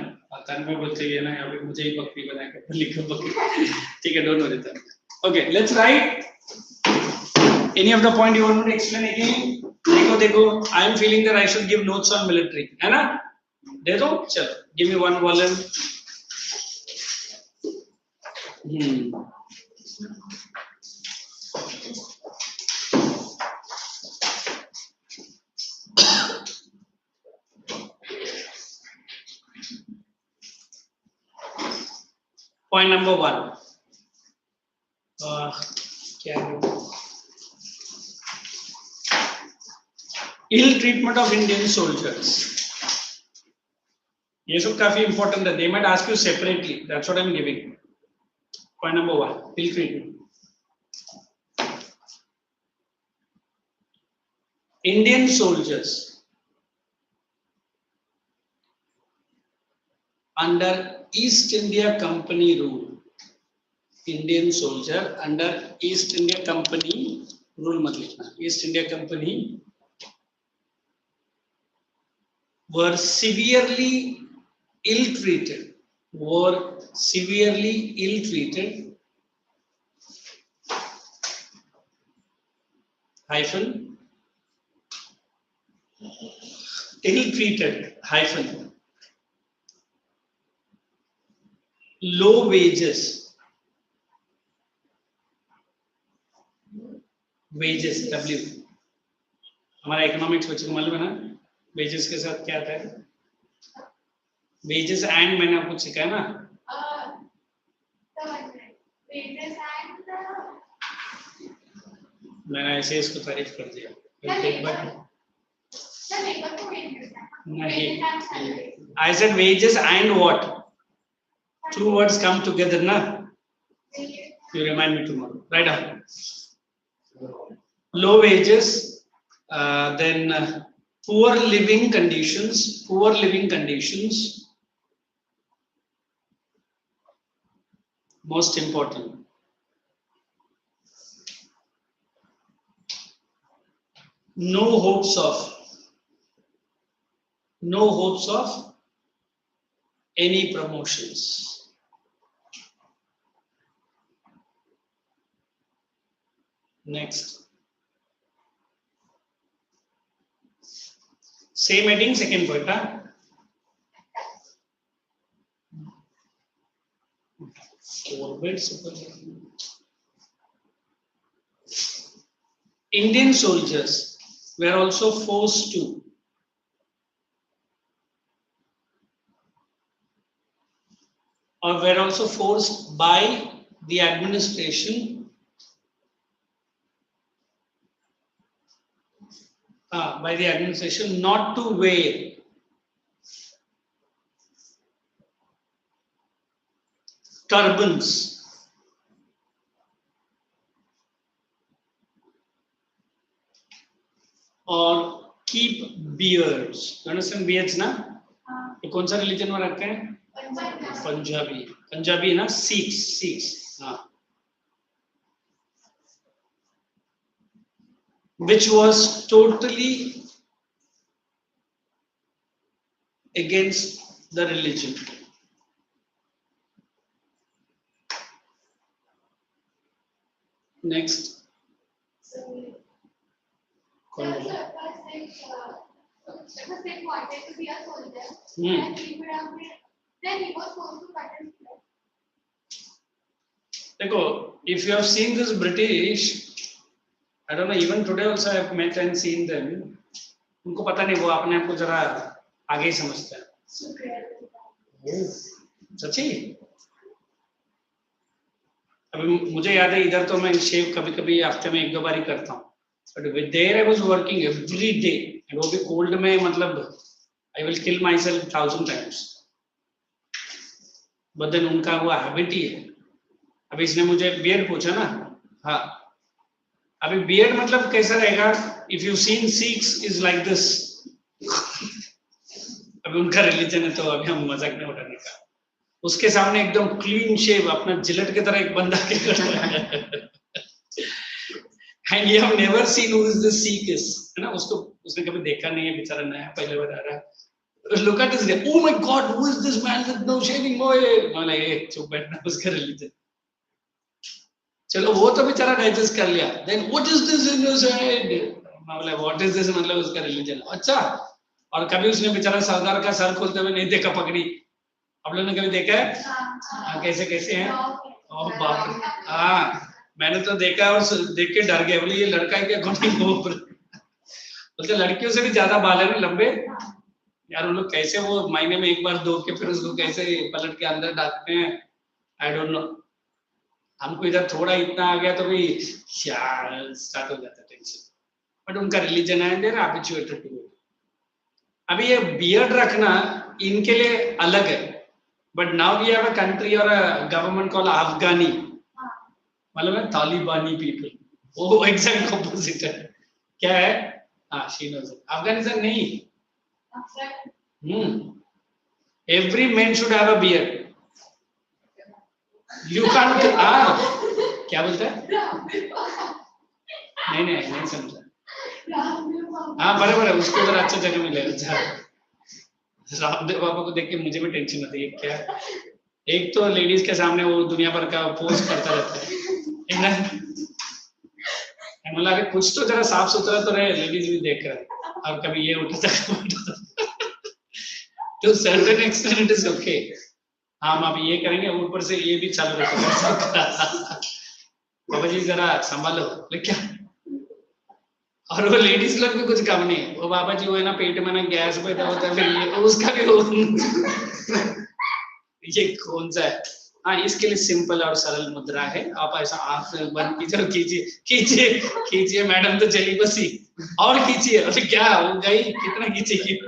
तन में बोलते हैं ना, या फिर मुझे ही बकरी बना के बलि का बकरी. ठीक है, don't worry that. Okay, let's write. Any of the point you want to explain again? देखो, I am feeling that I should give notes on military, है ना? दे दो, चलो. Give me one volume. Point number 1. क्या है? Ill treatment of Indian soldiers. ये सब काफी important है. They might ask you separately. That's what I'm giving. Point number 1. Ill treatment. Indian soldiers under East India Company rule. Indian soldier under East India Company rule मत लिखना. East India Company were severely ill-treated. Were severely ill-treated. Hyphen. Ill-treated. Hyphen. Low wages. Wages W. हमारा economics बच्चों को मालूम है ना, wages के साथ क्या आता है? वेजेस एंड मैंने आपको सिखाया ना. मैंने ऐसे इसको तारीफ कर दिया. नहीं, I said wages and what? Two words come together ना. You remind me tomorrow. Right down. Low wages, then poor living conditions. Poor living conditions. Most important. No hopes of any promotions. Next. Same heading, second point. Huh? Indian soldiers were also forced to or were also forced by the administration not to wear turbans or keep beards. You understand beards ना? ये कौन सा religion में रखते हैं? पंजाबी ना, Sikhs हाँ. Which was totally against the religion. Next. Wanted to be a soldier, and he would have been, then he was forced to cut his throat. देखो, if you have seen this British, I don't know, even today also I have met and seen them. उनको पता नहीं, वो अपने आप को जरा आगे ही समझते हैं. सच्ची? अभी मुझे याद है, इधर तो मैं शेव कभी-कभी हफ्ते में 1-2 बार ही करता हूँ. But with there I was working every day. And वो भी cold में, मतलब I will kill myself 1,000 times. But then उनका वो habit ही है. अभी इसने मुझे beard पूछा ना, हाँ. अभी beard मतलब कैसा रहेगा? If you seen Sikhs is like this. अभी उनका religion है, तो अभी हम मजाक नहीं उठाने का. उसके सामने एकदम clean shave, अपना जिलेट की तरह एक बंदा के करता है. And you have never seen who is the Sikh is, है ना? उसने कभी देखा नहीं है, बेचारा नया पहले बार आ रहा है. Look at this guy. Oh my God, who is this man with no shaving boy? मैं like, चुप बैठना, उसका religion. चलो वो तो बेचारा डाइजेस्ट कर लिया. Then what is this in your side? मैं बोला what is this, मतलब उसका religion. अच्छा. और कभी उसने बेचारा सरदार का सर खोलते हुए नहीं देखा पगड़ी, आप लोगों ने कभी देखा है? हाँ, कैसे कैसे हैं? ओह बाप रे, हाँ मैंने तो देखा और देख के डर गया, बोले ये लड़का है क्या? कौन ऊपर बोलते लड़कियों से भी ज्यादा बाल है ना लंबे यार, उन लोग कैसे वो महीने में एक बार धो के फिर उसको कैसे पलट के अंदर डालते हैं, आई डोंट नो। हमको इधर थोड़ा इतना आ गया तो भी स्टार्ट हो जाता है टेंशन, बट उनका रिलीजन है, देयर हैबिचुएटेड टू इट। अभी ये बियर्ड रखना इनके लिए अलग है, but now we have a country और अ गवर्नमेंट कॉल्ड अफगानी, मतलब है तालिबानी पीपल, वो एग्जैक्ट ऑपोजिट है। क्या है? हाँ शी नोज इट, अफगानिस्तान नहीं। Every man should have a beard, you can't. क्या बोलता है? नहीं समझा। हाँ बराबर है, उसको उधर अच्छा जगह मिलेगा। रामदेव बाबा को देख के मुझे भी टेंशन होती है। क्या एक तो लेडीज के सामने वो दुनिया भर का पोस्ट करता रहता है ना, मतलब अरे कुछ तो जरा साफ सुथरा तो रहे, लेडीज भी देख रहे हैं, और कभी ये उठता तो certain extent it is okay. हम अभी ये करेंगे, ऊपर से ये भी चालू रखेगा। बाबा जी जरा संभालो, क्या? और वो लेडीज लोग भी कुछ कम नहीं, वो बाबा जी वो है ना पेट में ना गैस पैदा होता है, फिर ये उसका भी हो। ये कौन सा है? हाँ, इसके लिए सिंपल और सरल मुद्रा है, आप ऐसा आंख बंद कीजिए, कीजिए कीजिए मैडम तो चली बसी, और कीजिए, अरे क्या हो गई, कितना कीजिए।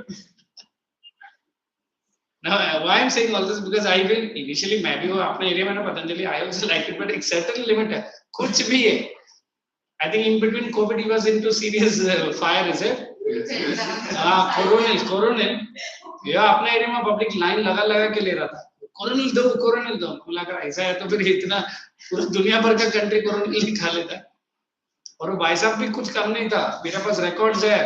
Now, why I'm saying all this because I will initially मैं भी वो अपने एरिया में ना Patanjali I also like it, but एक certain limit है, कुछ भी है। I think in between COVID he was into serious fire, is it? Coronil ये अपने एरिया में पब्लिक लाइन लगा के ले रहा था, कोरोनिल दो, बोला अगर ऐसा है तो फिर इतना पूरा दुनिया भर का कंट्री कोरोनिल ही खा लेता। और वो भाई साहब भी कुछ कम नहीं था, मेरे पास रिकॉर्ड्स है,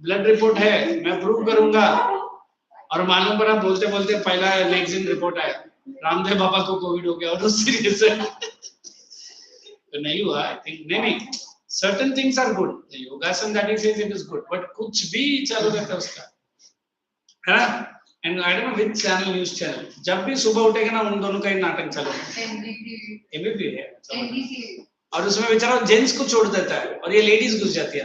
ब्लड रिपोर्ट है, मैं प्रूव करूंगा। और मालूम पड़ा बोलते बोलते पहला मैगजीन रिपोर्ट आया, रामदेव बाबा को कोविड हो गया, और उस सीरीज तो नहीं हुआ। आई थिंक नहीं सर्टेन थिंग्स आर गुड, योगासन that is it is good, but कुछ भी चालू रहता है उसका, है ना। And I don't know which channel, news channel, जब भी सुबह उठेगा ना उन दोनों का ही नाटक चालू है, एबीपी है, और उसमें बेचारा जेंट्स को छोड़ देता है और ये लेडीज घुस जाती है।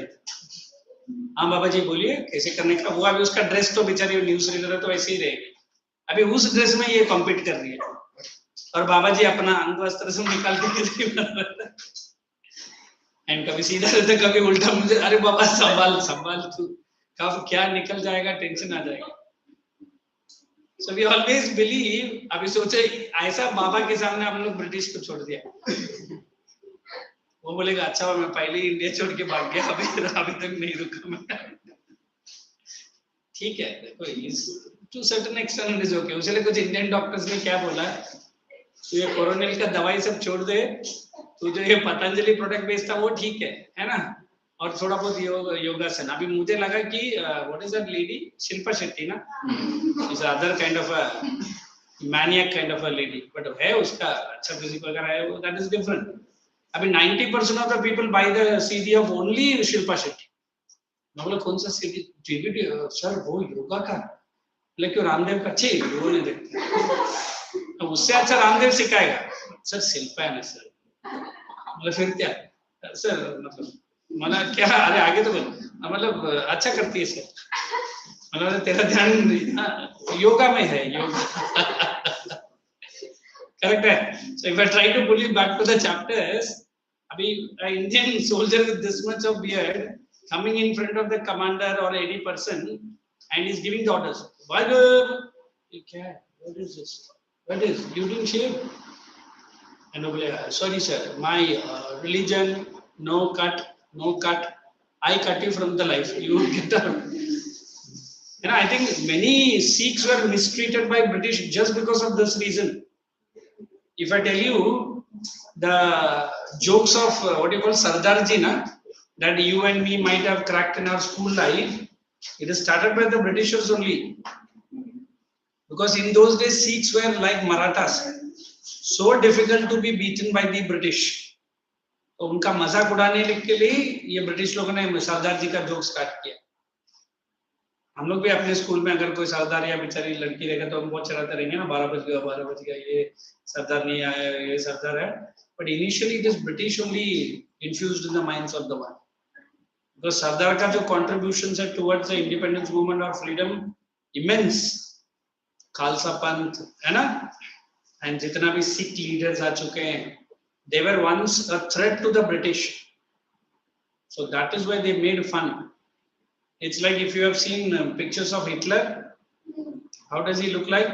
हाँ बाबा जी बोलिए कैसे करने का, वो अभी उसका ड्रेस तो बेचारी न्यूज रीडर है तो ऐसे ही रहेगी, अभी उस ड्रेस में ये कॉम्पीट कर रही है, और बाबा जी अपना अंग वस्त्र से निकाल के एंड कभी सीधा रहता कभी उल्टा, मुझे अरे बाबा संभाल तू, कब क्या निकल जाएगा, टेंशन आ जाएगा। सो वी ऑलवेज बिलीव, अभी सोचे ऐसा बाबा के सामने हम लोग ब्रिटिश को छोड़ दिया, वो बोलेगा अच्छा मैं पहले ही इंडिया छोड़ के भाग गया, अभी तक नहीं रुका मैं। ठीक है, देखो to certain extent is okay. उसके लिए कुछ इंडियन डॉक्टर्स ने क्या बोला, तो ये कोरोनिल का दवाई सब छोड़ दे, तो जो ये पतंजलि प्रोडक्ट बेचता वो ठीक है ना, और थोड़ा बहुत योगासन। अभी मुझे लगा कि what is that lady, Shilpa Shetty ना, is other kind of a maniac kind of a lady, but है उसका अच्छा फिजिक वगैरह है, दैट इज डिफरेंट। अभी 90% of the people by the CD of only Shilpa Shetty. मैं बोला कौन सा सीडी? डीवीडी सर, वो योगा का, लेकिन रामदेव का अच्छे लोगों ने देखते, तो उससे अच्छा रामदेव सिखाएगा। सर शिल्पा है ना सर, मतलब फिर क्या सर, मतलब क्या, अरे आगे तो मतलब अच्छा करती है सर, मतलब तेरा ध्यान योगा में है, योगा करेक्ट है। So if I try to pull you back to the chapters, अभी Indian soldier with this much of beard coming in front of the commander or any person and is giving the orders. What is this? What is? You didn't shave? And sorry sir, my religion, no cut. I cut you from the life. You get out. And I think many Sikhs were mistreated by British just because of this reason. If I tell you the jokes of what you call Sardar Ji, na, that you and me might have cracked in our school life, it is started by the Britishers only. Because in those days Sikhs were like Marathas, so difficult to be beaten by the British. तो उनका मजाक उड़ाने के लिए ये British लोगों ने सरदार जी का जोक स्टार्ट किया। हम लोग भी अपने स्कूल में अगर कोई सरदार या बेचारी लड़की रहेगा तो हम बहुत चढ़ाते रहेंगे ना, 12 बज गया, ये सरदार नहीं आया, ये सरदार है. But initially this British only infused in the minds of the one. तो सरदार का जो कॉन्ट्रीब्यूशन है टुवर्ड्स द इंडिपेंडेंस मूवमेंट और फ्रीडम इमेंस. खालसा पंथ है ना, एंड जितना भी सिख लीडर्स आ चुके हैं, they were once a threat to the British. So that is why they made fun. It's like if you have seen pictures of Hitler, how does he look like?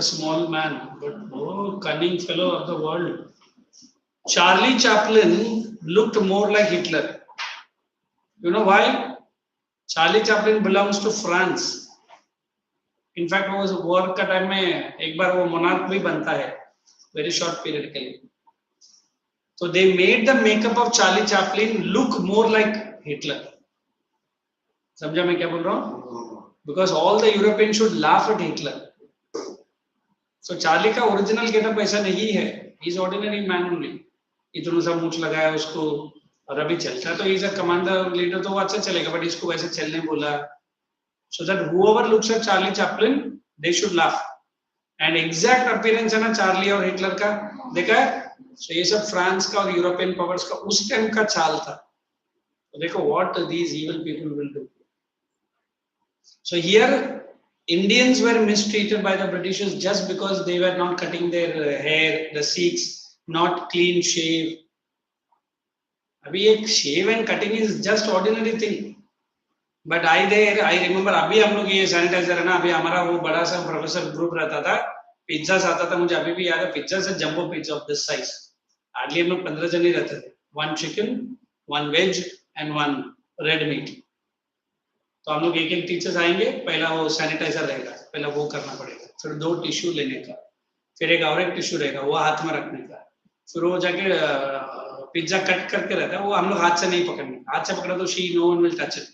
A small man, but oh, cunning fellow of the world. Charlie Chaplin looked more like Hitler. You know why? Charlie Chaplin belongs to France. In fact, वो war का time में एक बार वो monarch भी बनता है, very short period के लिए. So they made the makeup of Charlie Chaplin look more like Hitler. समझा मैं क्या बोल रहा हूँ? Because all the Europeans should laugh at Hitler. So Charlie का ओरिजिनल गेटअप ऐसा नहीं है. He is ordinary man only. इतना सा मूंछ लगाया उसको, और अभी चलता है तो he is a commander leader, तो वो अच्छा चलेगा, बट इसको वैसे चलने बोला. So that whoever looks at Charlie Chaplin, they should laugh. And exact appearance है ना चार्ली और हिटलर का, देखा है? So ये सब फ्रांस का और यूरोपियन पावर्स का उस टाइम का चाल था. तो देखो what these evil people will do. So here Indians were mistreated by the Britishers just because they were not cutting their hair, the Sikhs not clean shave. अभी एक shave and cutting is just ordinary thing. But I remember अभी हम लोग ये sanitiser है ना, अभी हमारा वो बड़ा सा प्रोफेसर ग्रुप रहता था, पिज्जा आता था, मुझे अभी भी याद है, पिज्जा से jumbo pizza of this size. Hardly हम लोग 15 जन ही रहते थे. 1 chicken, 1 veg and 1 red meat. तो हम लोग एक टीचर्स आएंगे, पहला वो सैनिटाइजर रहेगा, पहला वो करना पड़ेगा, फिर 2 टिश्यू लेने का, फिर एक और एक टिश्यू रहेगा वो हाथ में रखने का, फिर वो जाके पिज्जा कट करके रहता है, वो हम लोग हाथ से नहीं पकड़ने, हाथ से पकड़ा तो she know one will touch it.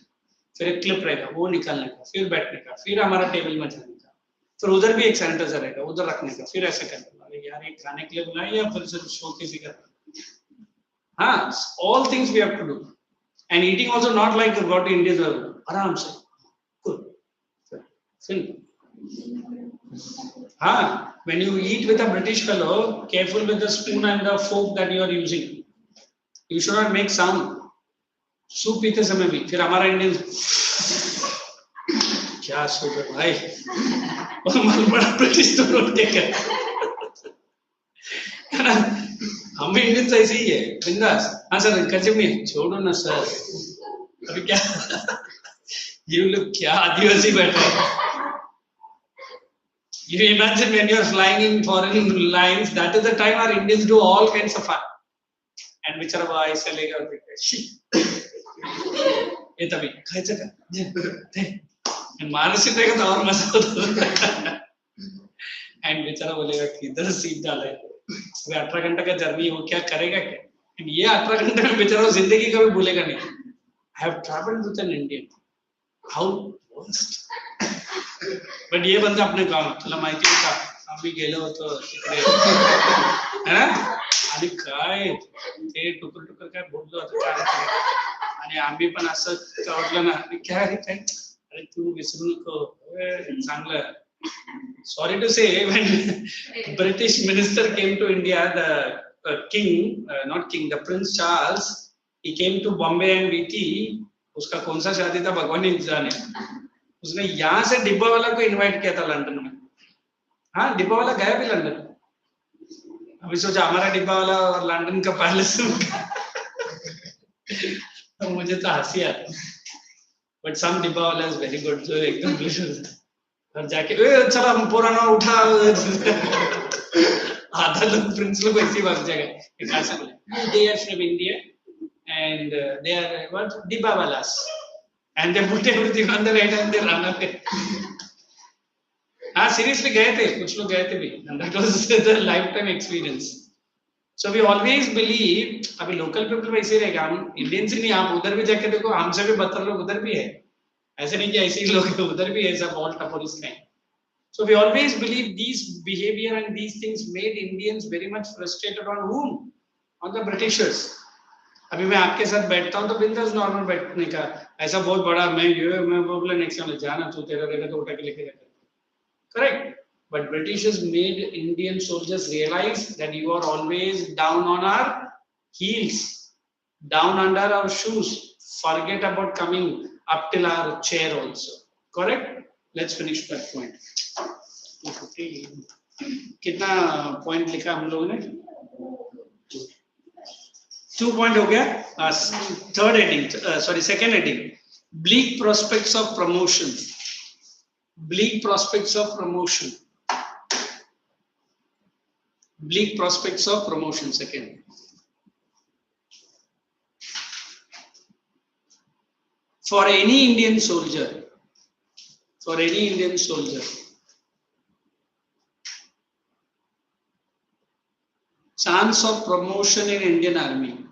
फिर एक क्लिप रहेगा वो निकालने का, फिर बैठने का, फिर हमारा टेबल में जाने का, फिर उधर भी एक सैनिटाइजर रहेगा उधर रखने का, फिर ऐसे करने का. यार ये खाने के लिए बुलाए या फिर सिर्फ शो किसी का? हाँ, all things we have to do. And eating also not like what Indians are. आराम से, good, simple. हाँ, when you eat with a British fellow, careful with the spoon and the fork that you are using. You should not make sound. Soup पीते समय भी, फिर हमारा Indian क्या soup है भाई, हमारा बड़ा ब्रिटिश तो रोट के कर, है ना? हम भी इंडियन ऐसे ही है, बिंदास. हाँ सर, कचमी छोड़ो ना सर, अभी क्या ये लोग क्या आदिवासी बैठे हैं. You imagine when you are flying in foreign lines, that is the time our Indians do all kinds of fun. And which are ऐसे लेकर ये तभी खायचं का मानसिक रहेगा तो और मजा होता. एंड बेचारा बोलेगा किधर सीट डाला है, 18 घंटे का जर्नी हो, क्या करेगा क्या? ये 18 घंटे में बेचारा जिंदगी कभी भूलेगा नहीं. I have traveled with an Indian. How worst. But ये बंदा अपने काम तुला माहिती आहे का, आम्ही गेलो होतो तिकडे है ना, आणि काय ते टुकर टुकर काय बोललो होतो काय, आणि आम्ही पण असं वाटलं ना, काय अरे तू विसरू नको, चांगलं. Sorry to say, when British minister came to India, the king, not king, the Prince Charles, he came to Bombay and VT. उसका कौन सा शादी था भगवान ही जाने. उसने यहाँ से डिब्बा वाला को इनवाइट किया था लंदन में. हाँ, डिब्बा वाला गया भी लंदन. अभी सोचा हमारा डिब्बा वाला और लंदन का पैलेस, तो मुझे तो हंसी आता. बट सम डिब्बा वाला इज वेरी गुड, जो एकदम और जाके चला पुराना उठा, आधा लोग प्रिंस लोग ऐसी भाग जाएगा. कहाँ से बोले they are from India and they are what डिब्बा वालास, and they put everything on the right and they run away. हाँ, सीरियसली गए थे, कुछ लोग गए थे भी, and that was the lifetime experience. So we always believe, अभी लोकल पीपल वैसे ही रहेगा, हम इंडियंस ही नहीं, आप उधर भी जाके देखो, हमसे भी बदतर लोग उधर भी है, ऐसे नहीं कि ऐसे ही लोग उधर भी है, सब all टपोरिस्ट हैं. So we always believe these behavior and these things made Indians very much frustrated on whom? On the Britishers. अभी मैं आपके साथ बैठता हूँ तो बिंदास नॉर्मल बैठने का, ऐसा बहुत बड़ा मैं वो बोला नेक्स्ट टाइम जाना तू तेरा रहेगा तो उठा के लेके जाएगा, correct. But Britishers made Indian soldiers realize that you are always down on our heels, down under our shoes. Forget about coming up till our chair also. Correct? Let's finish that point. 250. कितना point लिखा हम लोगों ने? 2 point हो गया. Third heading, second heading. Bleak prospects of promotion. Bleak prospects of promotion. Bleak prospects of promotion. Second. For any Indian soldier, chance of promotion in Indian army.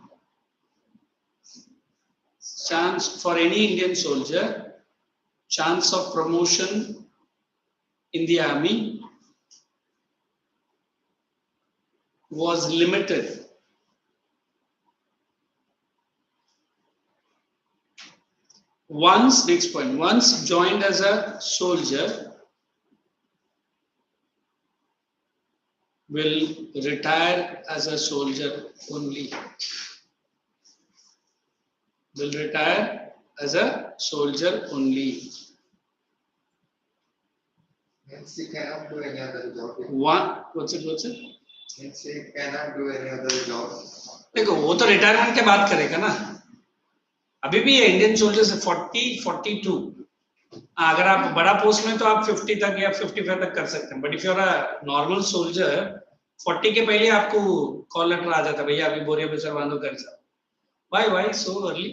Chance for any Indian soldier, chance of promotion in the army was limited. Once, next point, once joined as a soldier, will retire as a soldier only. Will retire as a soldier only. Means he cannot do any other job. What's it? Means he cannot do any other job. देखो वो तो retirement के बाद करेगा ना, अभी भी Indian soldiers 42. अगर आप बड़ा पोस्ट में तो आप 50 तक या 55 तक कर सकते हैं, but if you are a normal soldier 40 के पहले आपको कॉल लेटर आ जाता है, भैया अभी बोरिया बिस्तर बांधो कर जाओ. Why so early?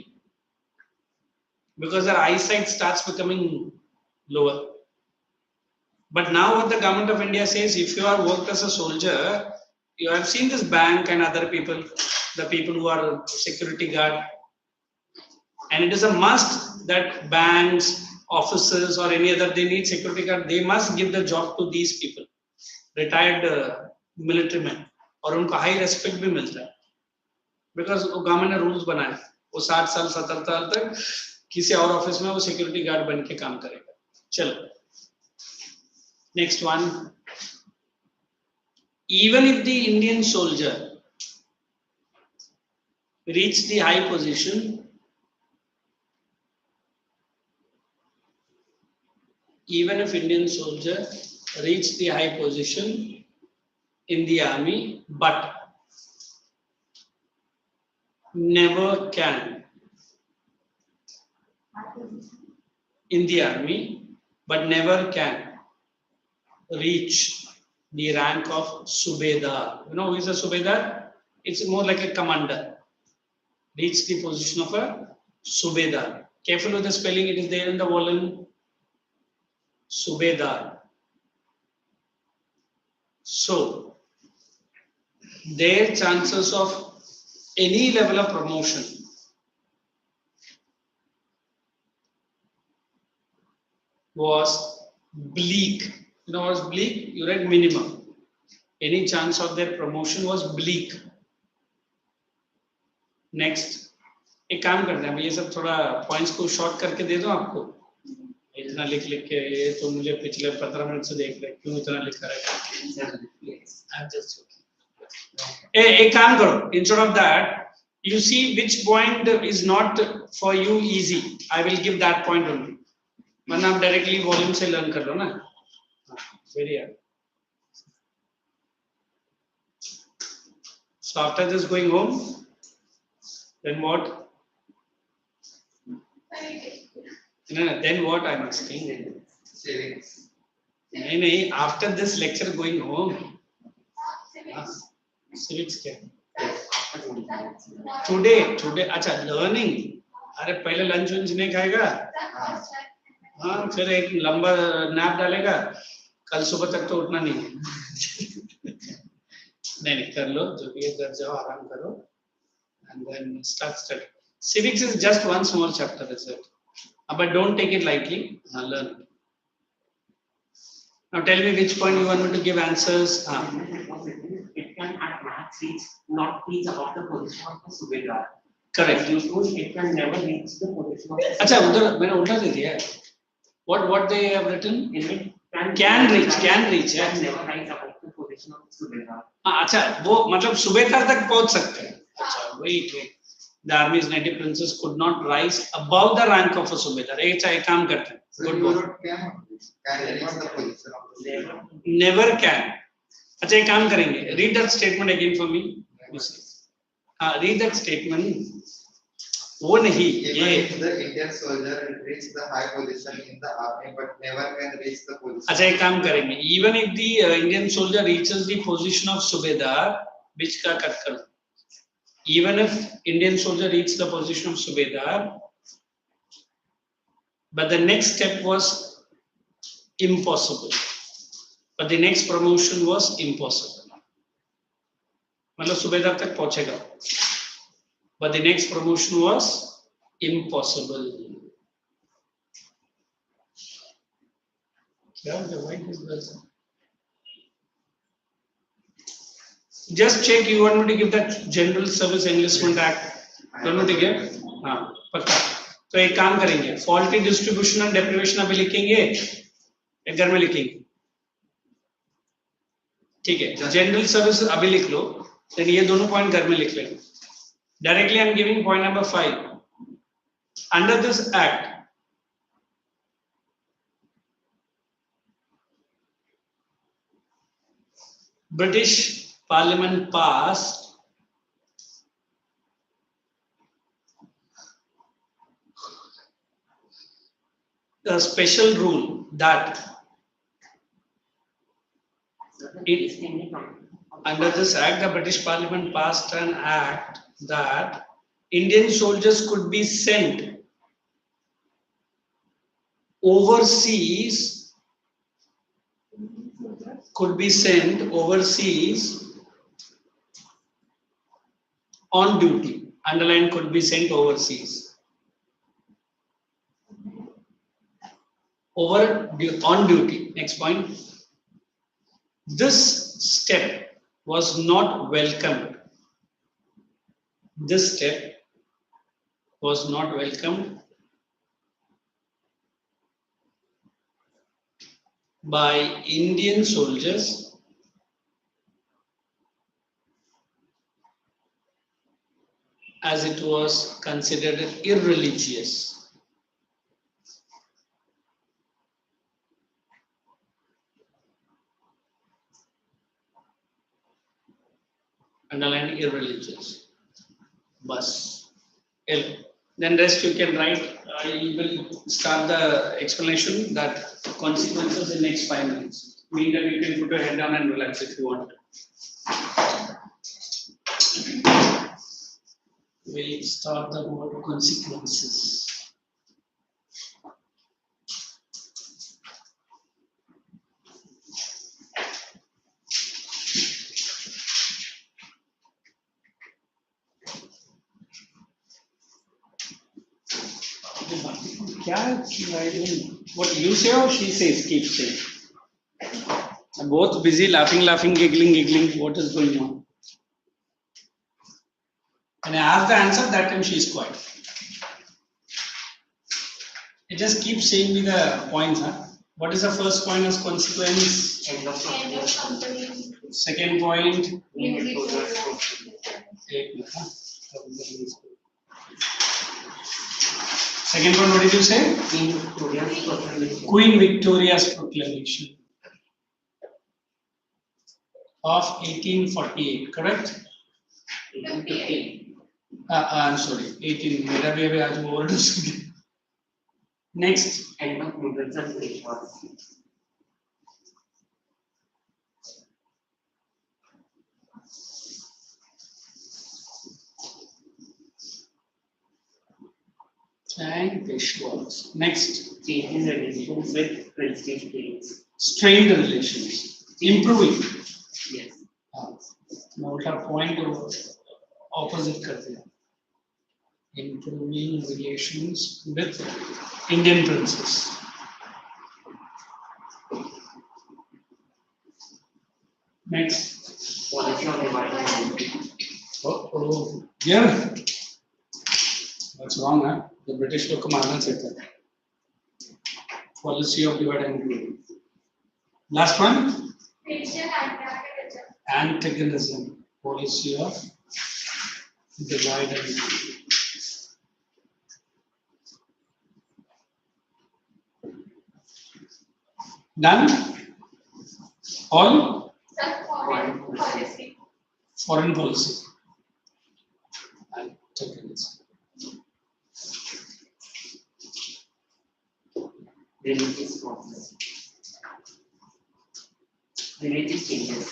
Because their eyesight starts becoming lower. But now what the government of India says, if you are worked as a soldier, you have seen this bank and other people, the people who are security guard, and it is a must that banks, officers or any other, they need security guard, they must give the job to these people, retired military men, और उनको high respect भी मिलता है, because government ने rules बनाए, वो 60 साल 70 साल तक किसी और ऑफिस में वो सिक्योरिटी गार्ड बन के काम करेगा. चलो next one. Even if the Indian soldier reached the high position, even if Indian soldier reached the high position in the army, but never can in the army, but never can reach the rank of Subedar. You know who is a Subedar? It's more like a commander. Reach the position of a Subedar. Careful with the spelling, it is there in the volume. Subedar. So, their chances of any level of promotion was bleak. You know what is bleak? You read minimum. Any chance of their promotion was bleak. Next. एक काम करते हैं, ये सब थोड़ा points को short करके दे दो आपको. इतना लिख के ये तो मुझे पिछले 15 मिनट से देख रहे क्यों इतना लिखा है. एक काम करो, instead of that, you see which point is not for you easy. I will give that point only. वरना आप डायरेक्टली वॉल्यूम से लर्न कर लो ना. Very hard. So after this going home, then what? No, then what I'm asking? Savings. नहीं, after this lecture going home. Civics क्या? Today, अच्छा learning. अरे पहले लंच वंच नहीं खाएगा? हाँ, फिर एक लंबा नैप डालेगा, कल सुबह तक तो उठना नहीं है. नहीं कर लो, जो भी है कर जाओ, आराम करो, and then start study. Civics is just one small chapter, is it? But don't take it lightly. Learn. Now tell me which point you want me to give answers. It can at max reach not reach above the position of the Subedar. Correct. You told it can never reach the position of अच्छा उधर मैंने उल्टा दे दिया है. What they have written? in it Can reach, can reach, can yeah. never rise above the position of Subedar. हाँ अच्छा वो मतलब सूबेदार तक पहुंच सकते हैं. अच्छा wait. The army's native princes could not rise above the rank of a subedar. एक काम करते हैं. So Good you boy. wrote can reach the position of the Never. Never can. अच्छा एक काम करेंगे. Read that statement again for me. हाँ read that statement. वो नहीं Even ये. if the Indian soldier reach the high position in the army, but never can reach the position. अच्छा एक काम करेंगे. Even if the Indian soldier reaches the position of subedar, बीच का cut करो. Even if Indian soldier reached the position of subedar, but the next step was impossible. But the next promotion was impossible. मतलब सूबेदार तक पहुंचेगा. But the next promotion was impossible. क्या why is that? Just check. You want me to give that General Service Enlistment Act? Don't want to give? हाँ पक्का. तो एक काम करेंगे. Faulty distribution and deprivation अभी लिखेंगे. एक घर में लिखेंगे. ठीक है. General Service अभी लिख लो. फिर ये दोनों पॉइंट घर में लिख लेंगे. Directly I am giving point number 5. Under this act, British Parliament passed a special rule that under this act, the British Parliament passed an act that Indian soldiers could be sent overseas, on duty. Underline could be sent overseas. On duty. Next point. This step was not welcomed. This step was not welcomed by Indian soldiers as it was considered irreligious. Underline irreligious. Bus. Then rest you can write. I will start the explanation that consequences in next 5 minutes. Mean that you can put your head down and relax if you want. We'll start the word consequences. What you say or she says, keep saying. Both busy laughing, giggling. What is going on? When I ask the answer, that time she is quiet. It just keeps saying me the points. What is the first point as consequence? End of company. Second point. Second one, what did you say? Queen Victoria's proclamation of 1848, correct? 58. I'm sorry, 18. Next. End of noodles and breakfast. And Peshwas. Next. Changing relations with princely states. Strained relations. Improving. Yes. मैं उल्टा point opposite कर दिया. Improving relations with Indian princes. Next. Policy on dividing. Oh, yeah. wrong, huh? The British लोग को मारना चाहिए था. Policy of divide and rule. Last one. Patient antagonism. Antagonism. Policy of divide and rule. Done? All? Foreign policy. Foreign policy. Antagonism. Religious process. Religious changes.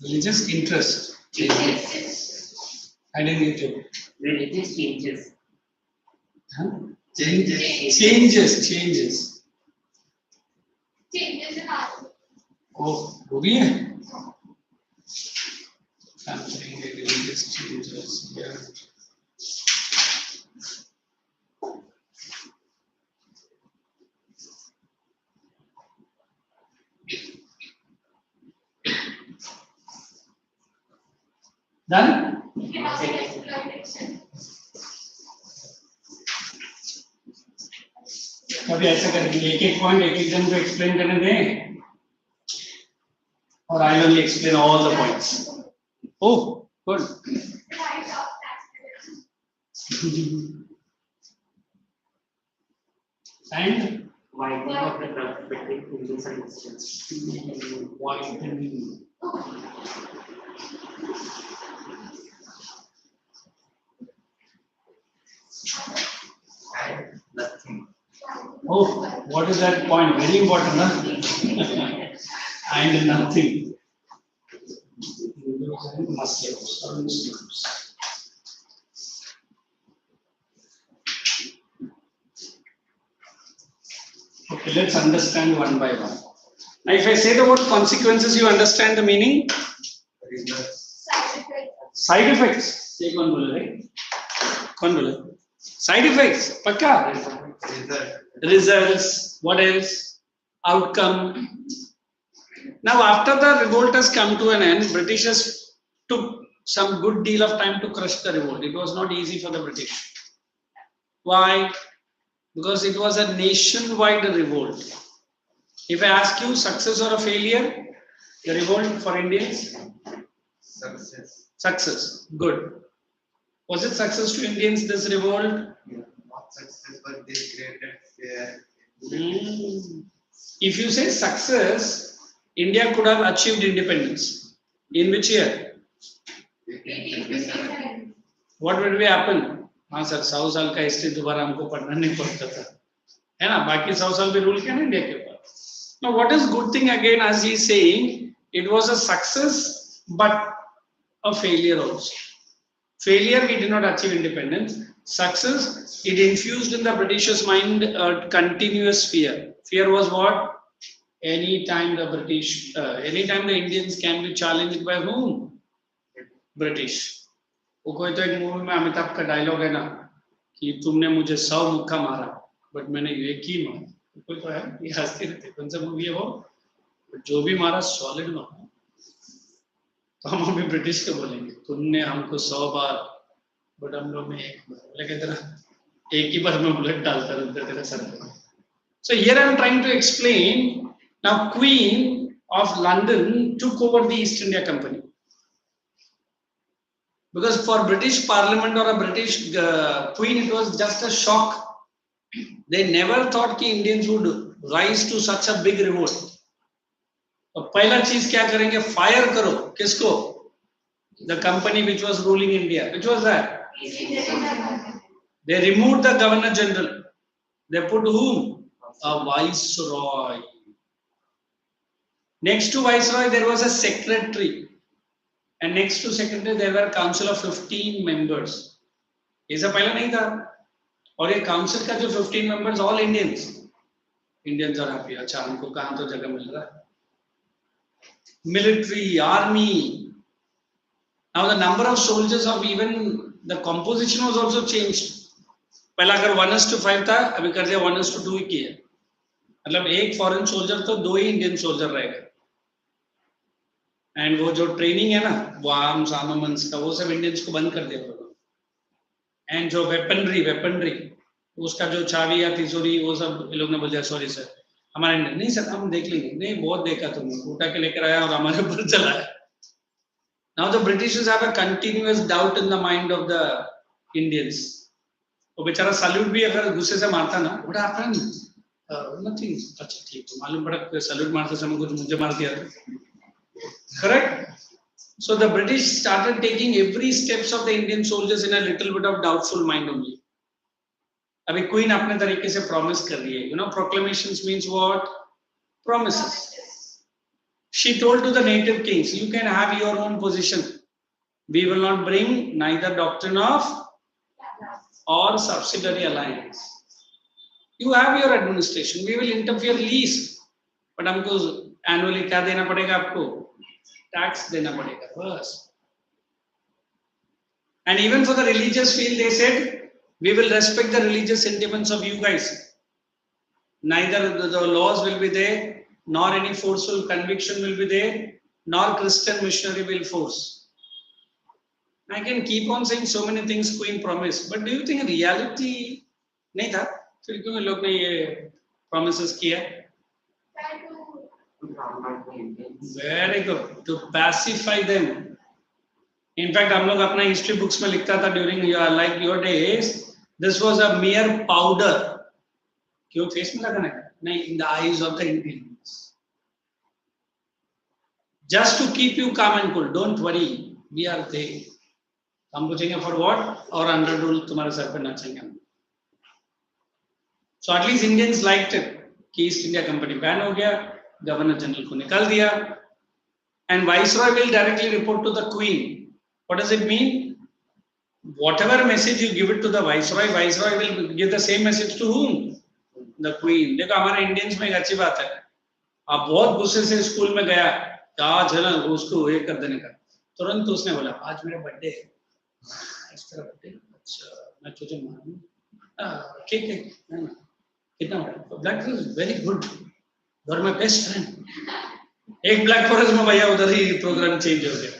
Religious interest. Changes. I didn't get you. Religious changes. Huh? Changes. Changes. Changes in our Oh, वो भी है. Something religious changes. Yeah. Done? economic exploitation. कभी ऐसा करेंगे एक point एक जन को एक्सप्लेन करने दें और I will explain all the points. Oh good. Right of taxation. And Widening of the gulf between Hindus and Muslims. widening. And nothing. Oh, what is that point? Very important, huh? And nothing. Muslims. Okay, let's understand one by one. Now, if I say the word consequences, you understand the meaning? Results. Side effect. Side effects. ये कौन बोले रे? कौन बोले? Side effects. पक्का? Result. Results. What else? Outcome. Now, after the revolt has come to an end, Britishers took some good deal of time to crush the revolt. It was not easy for the British. Why? Because it was a nationwide revolt. If I ask you success or a failure, the revolt for Indians? Success. Success. Good. Was it success to Indians, this revolt? Not success, but they created fear. If you say success, India could have achieved independence. In which year? 1857. What would be happen? हाँ sir 100 साल का history दोबारा हमको पढ़ना नहीं पड़ता था, है ना? बाकी 100 साल भी रूल किया ना इंडिया के ऊपर. Now what is good thing again, as he is saying, it was a success but a failure also. Failure, we did not achieve independence. Success, it infused in the Britishers' mind a continuous fear. Fear was what? Anytime the Indians can be challenged by whom? British. वो कोई तो एक movie में अमिताभ का dialogue है ना कि तुमने मुझे 100 मुक्का मारा बट मैंने एक ही मारा. कोई तो है, ये हंसते रहते. कौन सा मूवी है वो? जो भी मारा सॉलिड मारा. तो हम अभी ब्रिटिश को बोलेंगे तुमने हमको 100 बार बट हम लोग ने एक बार. बोले तेरा एक ही बार में बुलेट डालता रहता तेरा सर पे. So here I am trying to explain. Now Queen of London took over the East India Company. Because for British Parliament or a British Queen, it was just a shock. They never thought कि Indians would rise to such a big revolt. तो पहला चीज क्या करेंगे? Fire करो. किसको? The company which was ruling India. Which was that? They removed the Governor General. They put whom? A Viceroy. Next to Viceroy, there was a Secretary. And next to Secretary, there were a council of 15 members. ये सब पहले नहीं था. और ये council का जो 15 members, all Indians. Indians are happy. अच्छा हमको कहाँ तो जगह मिल रहा है. Military, army. Now the number of soldiers of even the composition was also changed. पहला अगर 1:5 था, अभी कर दिया 1:2 ही किया. मतलब एक फॉरेन सोल्जर तो 2 ही इंडियन सोल्जर रहेगा. एंड वो जो ट्रेनिंग है ना, वो आर्म्स आर्मामेंट्स का, वो सब इंडियंस को बंद कर दिया. एंड जो वेपनरी उसका जो चाबी या तिजोरी वो सब ये लोग ने बोल दिया सॉरी सर हमारे नहीं सर हम देख लेंगे नहीं बहुत देखा तुमने उठा के लेकर आया और हमारे ऊपर चलाया. Now the Britishers have a continuous doubt in the mind of the Indians. वो बेचारा सैल्यूट भी अगर गुस्से से मारता ना what happened? Nothing. अच्छा ठीक तो मालूम पड़ा सैल्यूट मारते समय कुछ मुझे मार दिया. Correct? So the British started taking every steps of the Indian soldiers in a little bit of doubtful mind only. अभी क्वीन अपने तरीके से प्रॉमिस कर रही है. You know proclamations means what? Promises. She told to the native kings, you can have your own position. We will not bring neither doctrine of or subsidiary alliance. You have your administration. We will interfere least. But हमको annually क्या देना पड़ेगा आपको? Tax देना पड़ेगा बस. And even for the religious field, they said, we will respect the religious sentiments of you guys. Neither the laws will be there, nor any forceful conviction will be there, nor Christian missionary will force. I can keep on saying so many things Queen promised, but do you think reality नहीं था? फिर क्यों लोग ने ये promises किया? Very good. To pacify them. In fact, हम लोग अपना history books में लिखता था during your days. This was a mere powder. क्यों face में लगाना है? नहीं, in the eyes of the Indians. Just to keep you calm and cool. Don't worry, we are there. हम पूछेंगे for what? और under rule तुम्हारे sir पे नाचेंगे हम. So at least Indians liked it. कि East India Company ban हो गया, Governor General को निकाल दिया, and Viceroy will directly report to the Queen. What does it mean? Whatever message you give it to the Viceroy, Viceroy will give the same message to whom? The Queen. देखो हमारे Indians में एक अच्छी बात है. आप बहुत गुस्से से स्कूल में गया, आज है ना उसको ये कर देने का. तुरंत उसने बोला आज मेरा बर्थडे है. इस तरह बर्थडे. अच्छा मैं तुझे मानूं. केक कितना बड़ा? Black forest very good. You are my best friend. एक ब्लैक फॉरेस्ट में भैया उधर ही प्रोग्राम चेंज हो गया.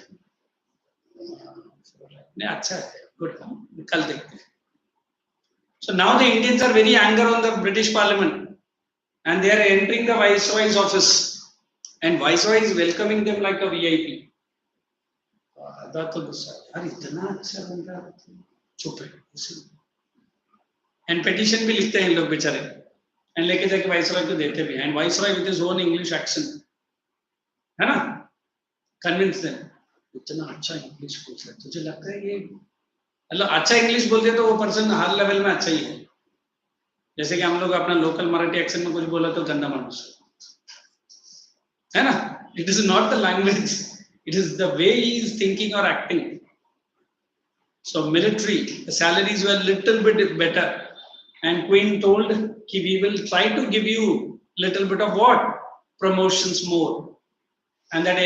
नहीं अच्छा है. गुड. कल देखते हैं. So now the Indians are very angry on the British Parliament, and they are entering the Viceroy's office, and Viceroy is welcoming them like a VIP. And petition भी लिखते हैं लोग बेचारे, and लेके जाके Viceroy को देते भी, and Viceroy with his own English accent, है ना, convince them. इतना अच्छा इंग्लिश बोलता है, तुझे लगता है ये मतलब अच्छा इंग्लिश बोलते तो वो पर्सन हर लेवल में अच्छा ही है. जैसे कि हम लोग अपना लोकल मराठी एक्सेंट में कुछ बोला तो गंदा मानुस है ना. It is not the language, it is the way he is thinking और acting. So military the salaries were little bit better, and queen told कि we will try to give you little bit of what promotions more. And that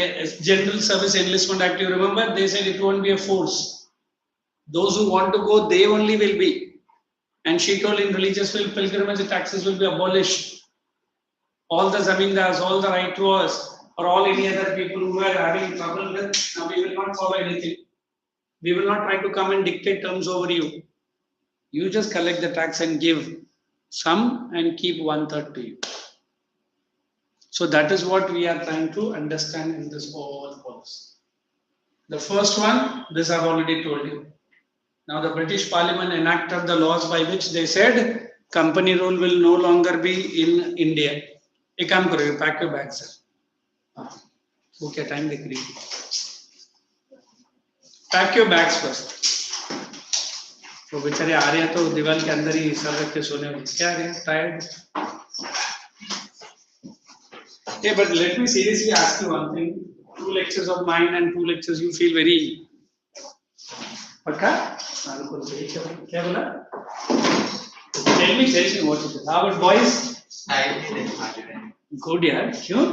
General Service Enlistment Act, you remember, they said it won't be a force. Those who want to go, they only will be. And she told in religious pilgrimage, taxes will be abolished. All the zamindars, all the right to us, or all any other people who are having trouble with, now we will not follow anything. We will not try to come and dictate terms over you. You just collect the tax and give some and keep 1/3 to you. So that is what we are trying to understand in this whole policy. The first one, this I have already told you. Now the British Parliament enacted the laws by which they said company rule will no longer be in India. एक काम करो, pack your bags, sir. वो क्या time देख रही है? Pack your bags first. वो बेचारे आ रहे हैं तो दीवार के अंदर ही सर रख के सोने में क्या आ रहे हैं? Tired. Yeah, but let me seriously ask you one thing. 2 lectures of mine and 2 lectures you feel very पक्का? क्या बोला? Tell me what it is. How about boys? Good यार, क्यों?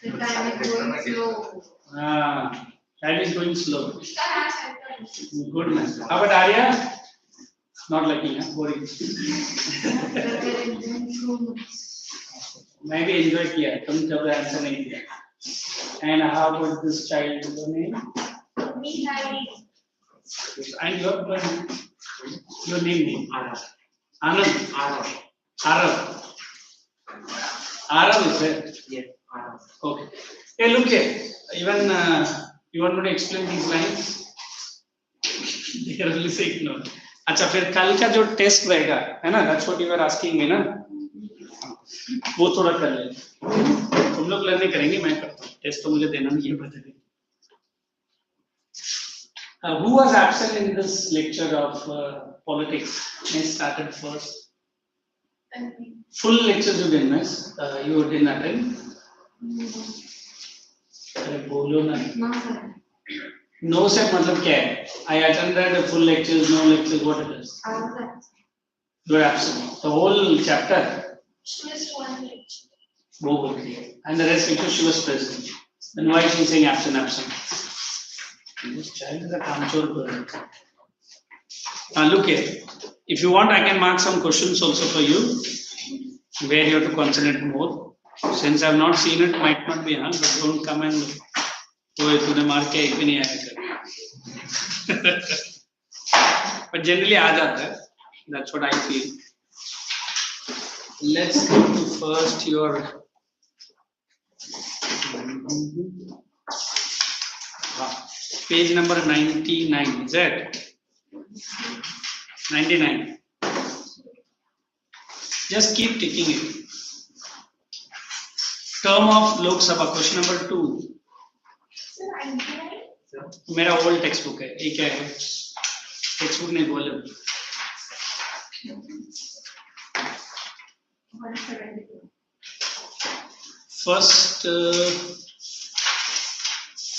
The time is going slow. Time is going slow. Good man. How about Arya? Not liking, huh? Boring. मैं भी enjoy किया, तुम जब आंसर नहीं किया. And how about this child? Name? Me, And your Your name? Arab. Anand. Arab. Arab. Arab is it? Yes, Arab. Okay. Hey, look here. Even you want me to explain these lines? They are only saying no. अच्छा फिर कल का जो test रहेगा है ना, that's what you were asking me ना, वो थोड़ा कर ले. तुम लोग लर्निंग करेंगे, मैं करता हूँ. टेस्ट तो मुझे देना नहीं है, बता देंगे. Who was absent in this lecture of politics? I started first. Full lectures you didn't miss. You didn't attend. अरे बोलो ना. No से मतलब क्या है? I attended full lectures, no lectures. What it is? You were absent. The whole chapter. She missed one lecture. वो बोल रही है. And the rest because she was present. Then why is she saying absent, absent? This child is a control girl. Look here. If you want, I can mark some questions also for you, where you have to concentrate more. Since I have not seen it, might not be, huh? But don't come and तूने मार के एक भी नहीं आया कर. But generally आ जाता है. That's what I feel. Let's go to first your. Page number 99, is that? 99. Just keep ticking it. Term of Lok Sabha, question number 2. मेरा old textbook है, ये क्या है? Textbook नहीं बोले.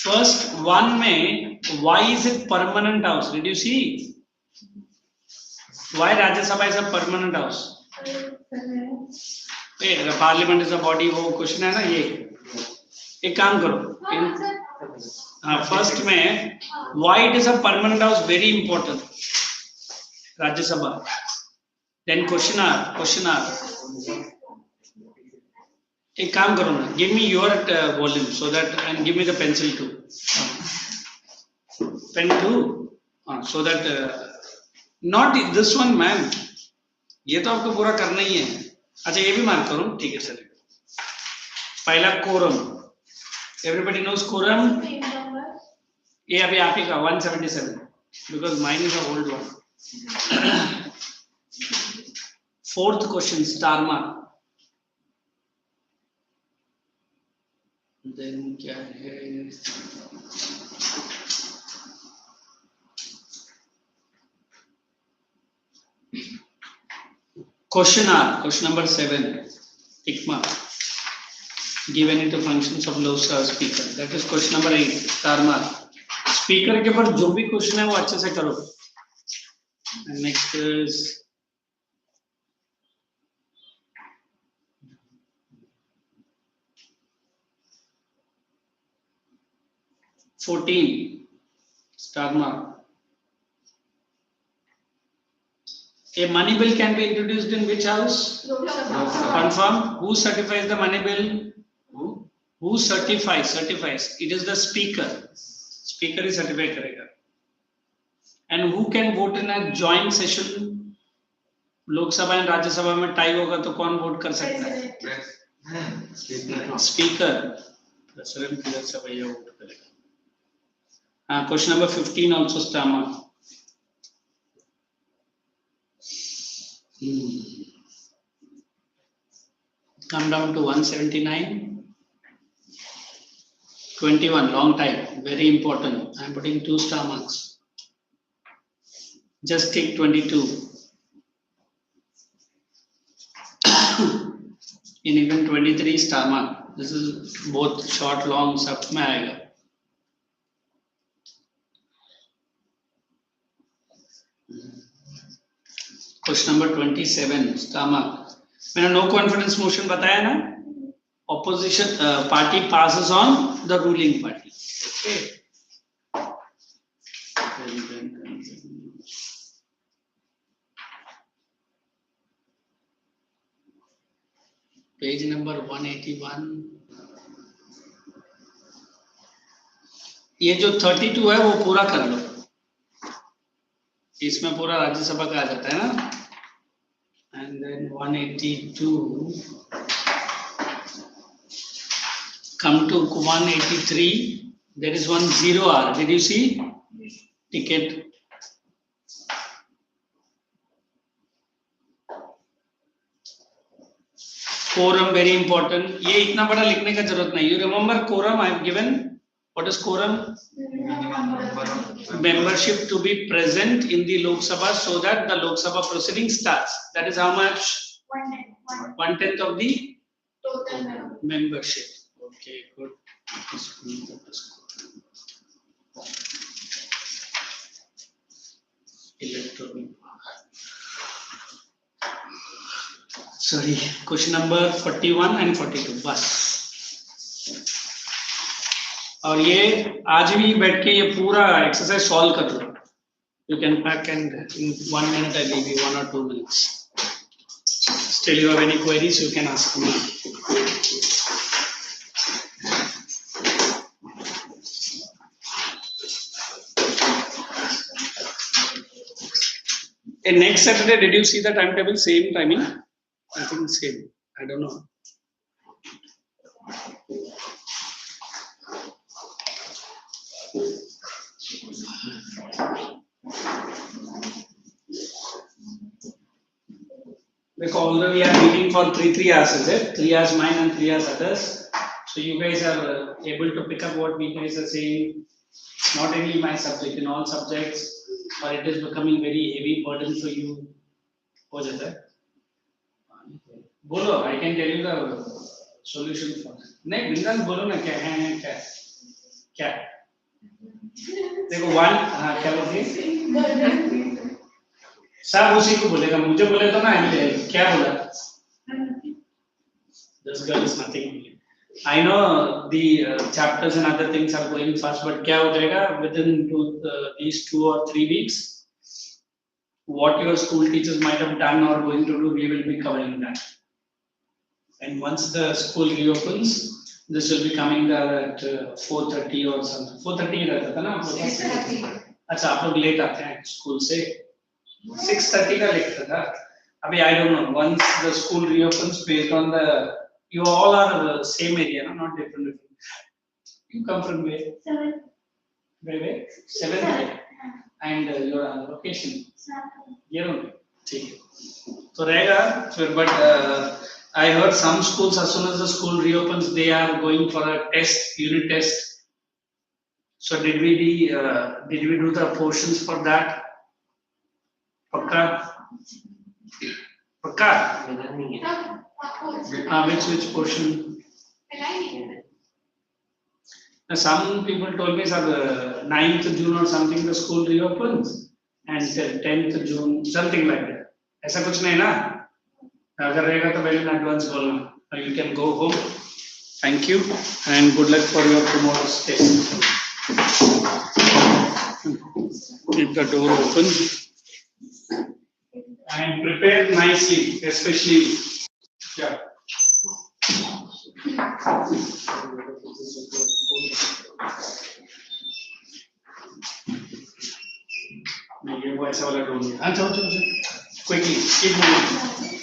First one में why is it permanent house? Did you see? Why Rajya Sabha is a permanent house? The parliament is a body. वो question है ना ये. एक काम करो. First में why it is a permanent house, very important. Rajya Sabha. Then question R. एक काम करो ना, give me your volume so that, and give me the pencil too. Pen too, so that not this one, man. ये तो आपको पूरा करना ही है. अच्छा ये भी मार्क करो, ठीक है सर. पहला quorum. Everybody knows quorum. ये अभी आप ही का 177, because mine is an old one. Fourth question, star mark. Then क्या है? Question R, question number 7. Tick mark. Give any two functions of Lok Sabha speaker. That is question number 8. Star mark. Speaker के ऊपर जो भी question है वो अच्छे से करो. And next is star mark. A money bill can be introduced in which house? Confirm. Who certifies the money bill? Who certifies? It is the speaker. Speaker is certified करेगा. And who can vote in a joint session? लोक सभा and राज्य सभा में tie होगा तो कौन vote कर सकता है? Speaker. President राज्य सभा ये वोट करेगा. Question number 15 also star mark. Come down to 179. 21, long time, very important. I am putting 2 star marks. Just take 22. In even 23 star mark. This is both short, long, सब में आएगा. Question number 27 star mark. मैंने no confidence motion बताया ना? Opposition party passes on the ruling party. Okay. Page number 181. ये जो 32 है वो पूरा कर लो. इसमें पूरा राज्यसभा का आ जाता है ना. And then 182 come to 183. There is one 0R. Did you see? Ticket. Quorum very important. ये इतना बड़ा लिखने का जरूरत नहीं. You remember quorum I have given? What is quorum? Membership to be present in the Lok Sabha so that the Lok Sabha proceeding starts. That is how much? 1/10 of the Total membership. Okay, good. Electoral. Sorry, question number 41 and 42. बस. और ये आज भी बैठ के ये पूरा exercise solve कर लो. You can pack and in 1 minute I give you 1 or 2 minutes. Still you have any queries you can ask me. And next Saturday, did you see the timetable? Same timing? I think same. I don't know. Because although we are meeting for 3 hours, is it? 3 hours mine and 3 hours others. So you guys are able to pick up what we guys are saying. Not only my subject, in all subjects, or it is becoming very heavy burden for you. हो जाता है. बोलो, I can tell you the solution for that. नहीं, बिंदास बोलो ना क्या है क्या क्या. देखो one हाँ क्या बोलिए. सब उसी को बोलेगा. मुझे बोले तो ना क्या बोला. This girl is nothing. I know the chapters and other things are going fast, but क्या हो जाएगा within these 2 or 3 weeks. What your school teachers might have done or going to do, we will be covering that. And once the school reopens, this will be coming there at 4:30 or something. 4:30 रहता था ना. 6:30. अच्छा आप लोग late आते हैं school से. 6:30 का लिखता था. अभी I don't know. Once the school reopens, based on the you all are same area, no? Not different. You come from where? 7. Where? 7th. And your location? ये नो ठीक है. तो रहेगा फिर. But I heard some schools, as soon as the school reopens, they are going for a test, unit test. So did we do the portions for that? पक्का? पक्का? Which portion? Now, some people told me that 9th June or something the school reopens and 10th June something like that. ऐसा कुछ नहीं ना. अगर रहेगा तो पहले एडवांस बोलना. You can go home. Thank you and good luck for your tomorrow's test. Keep the door open and prepare nicely, especially. Yeah. ये वो ऐसा वाला ड्रोन है. हाँ चलो quickly keep moving.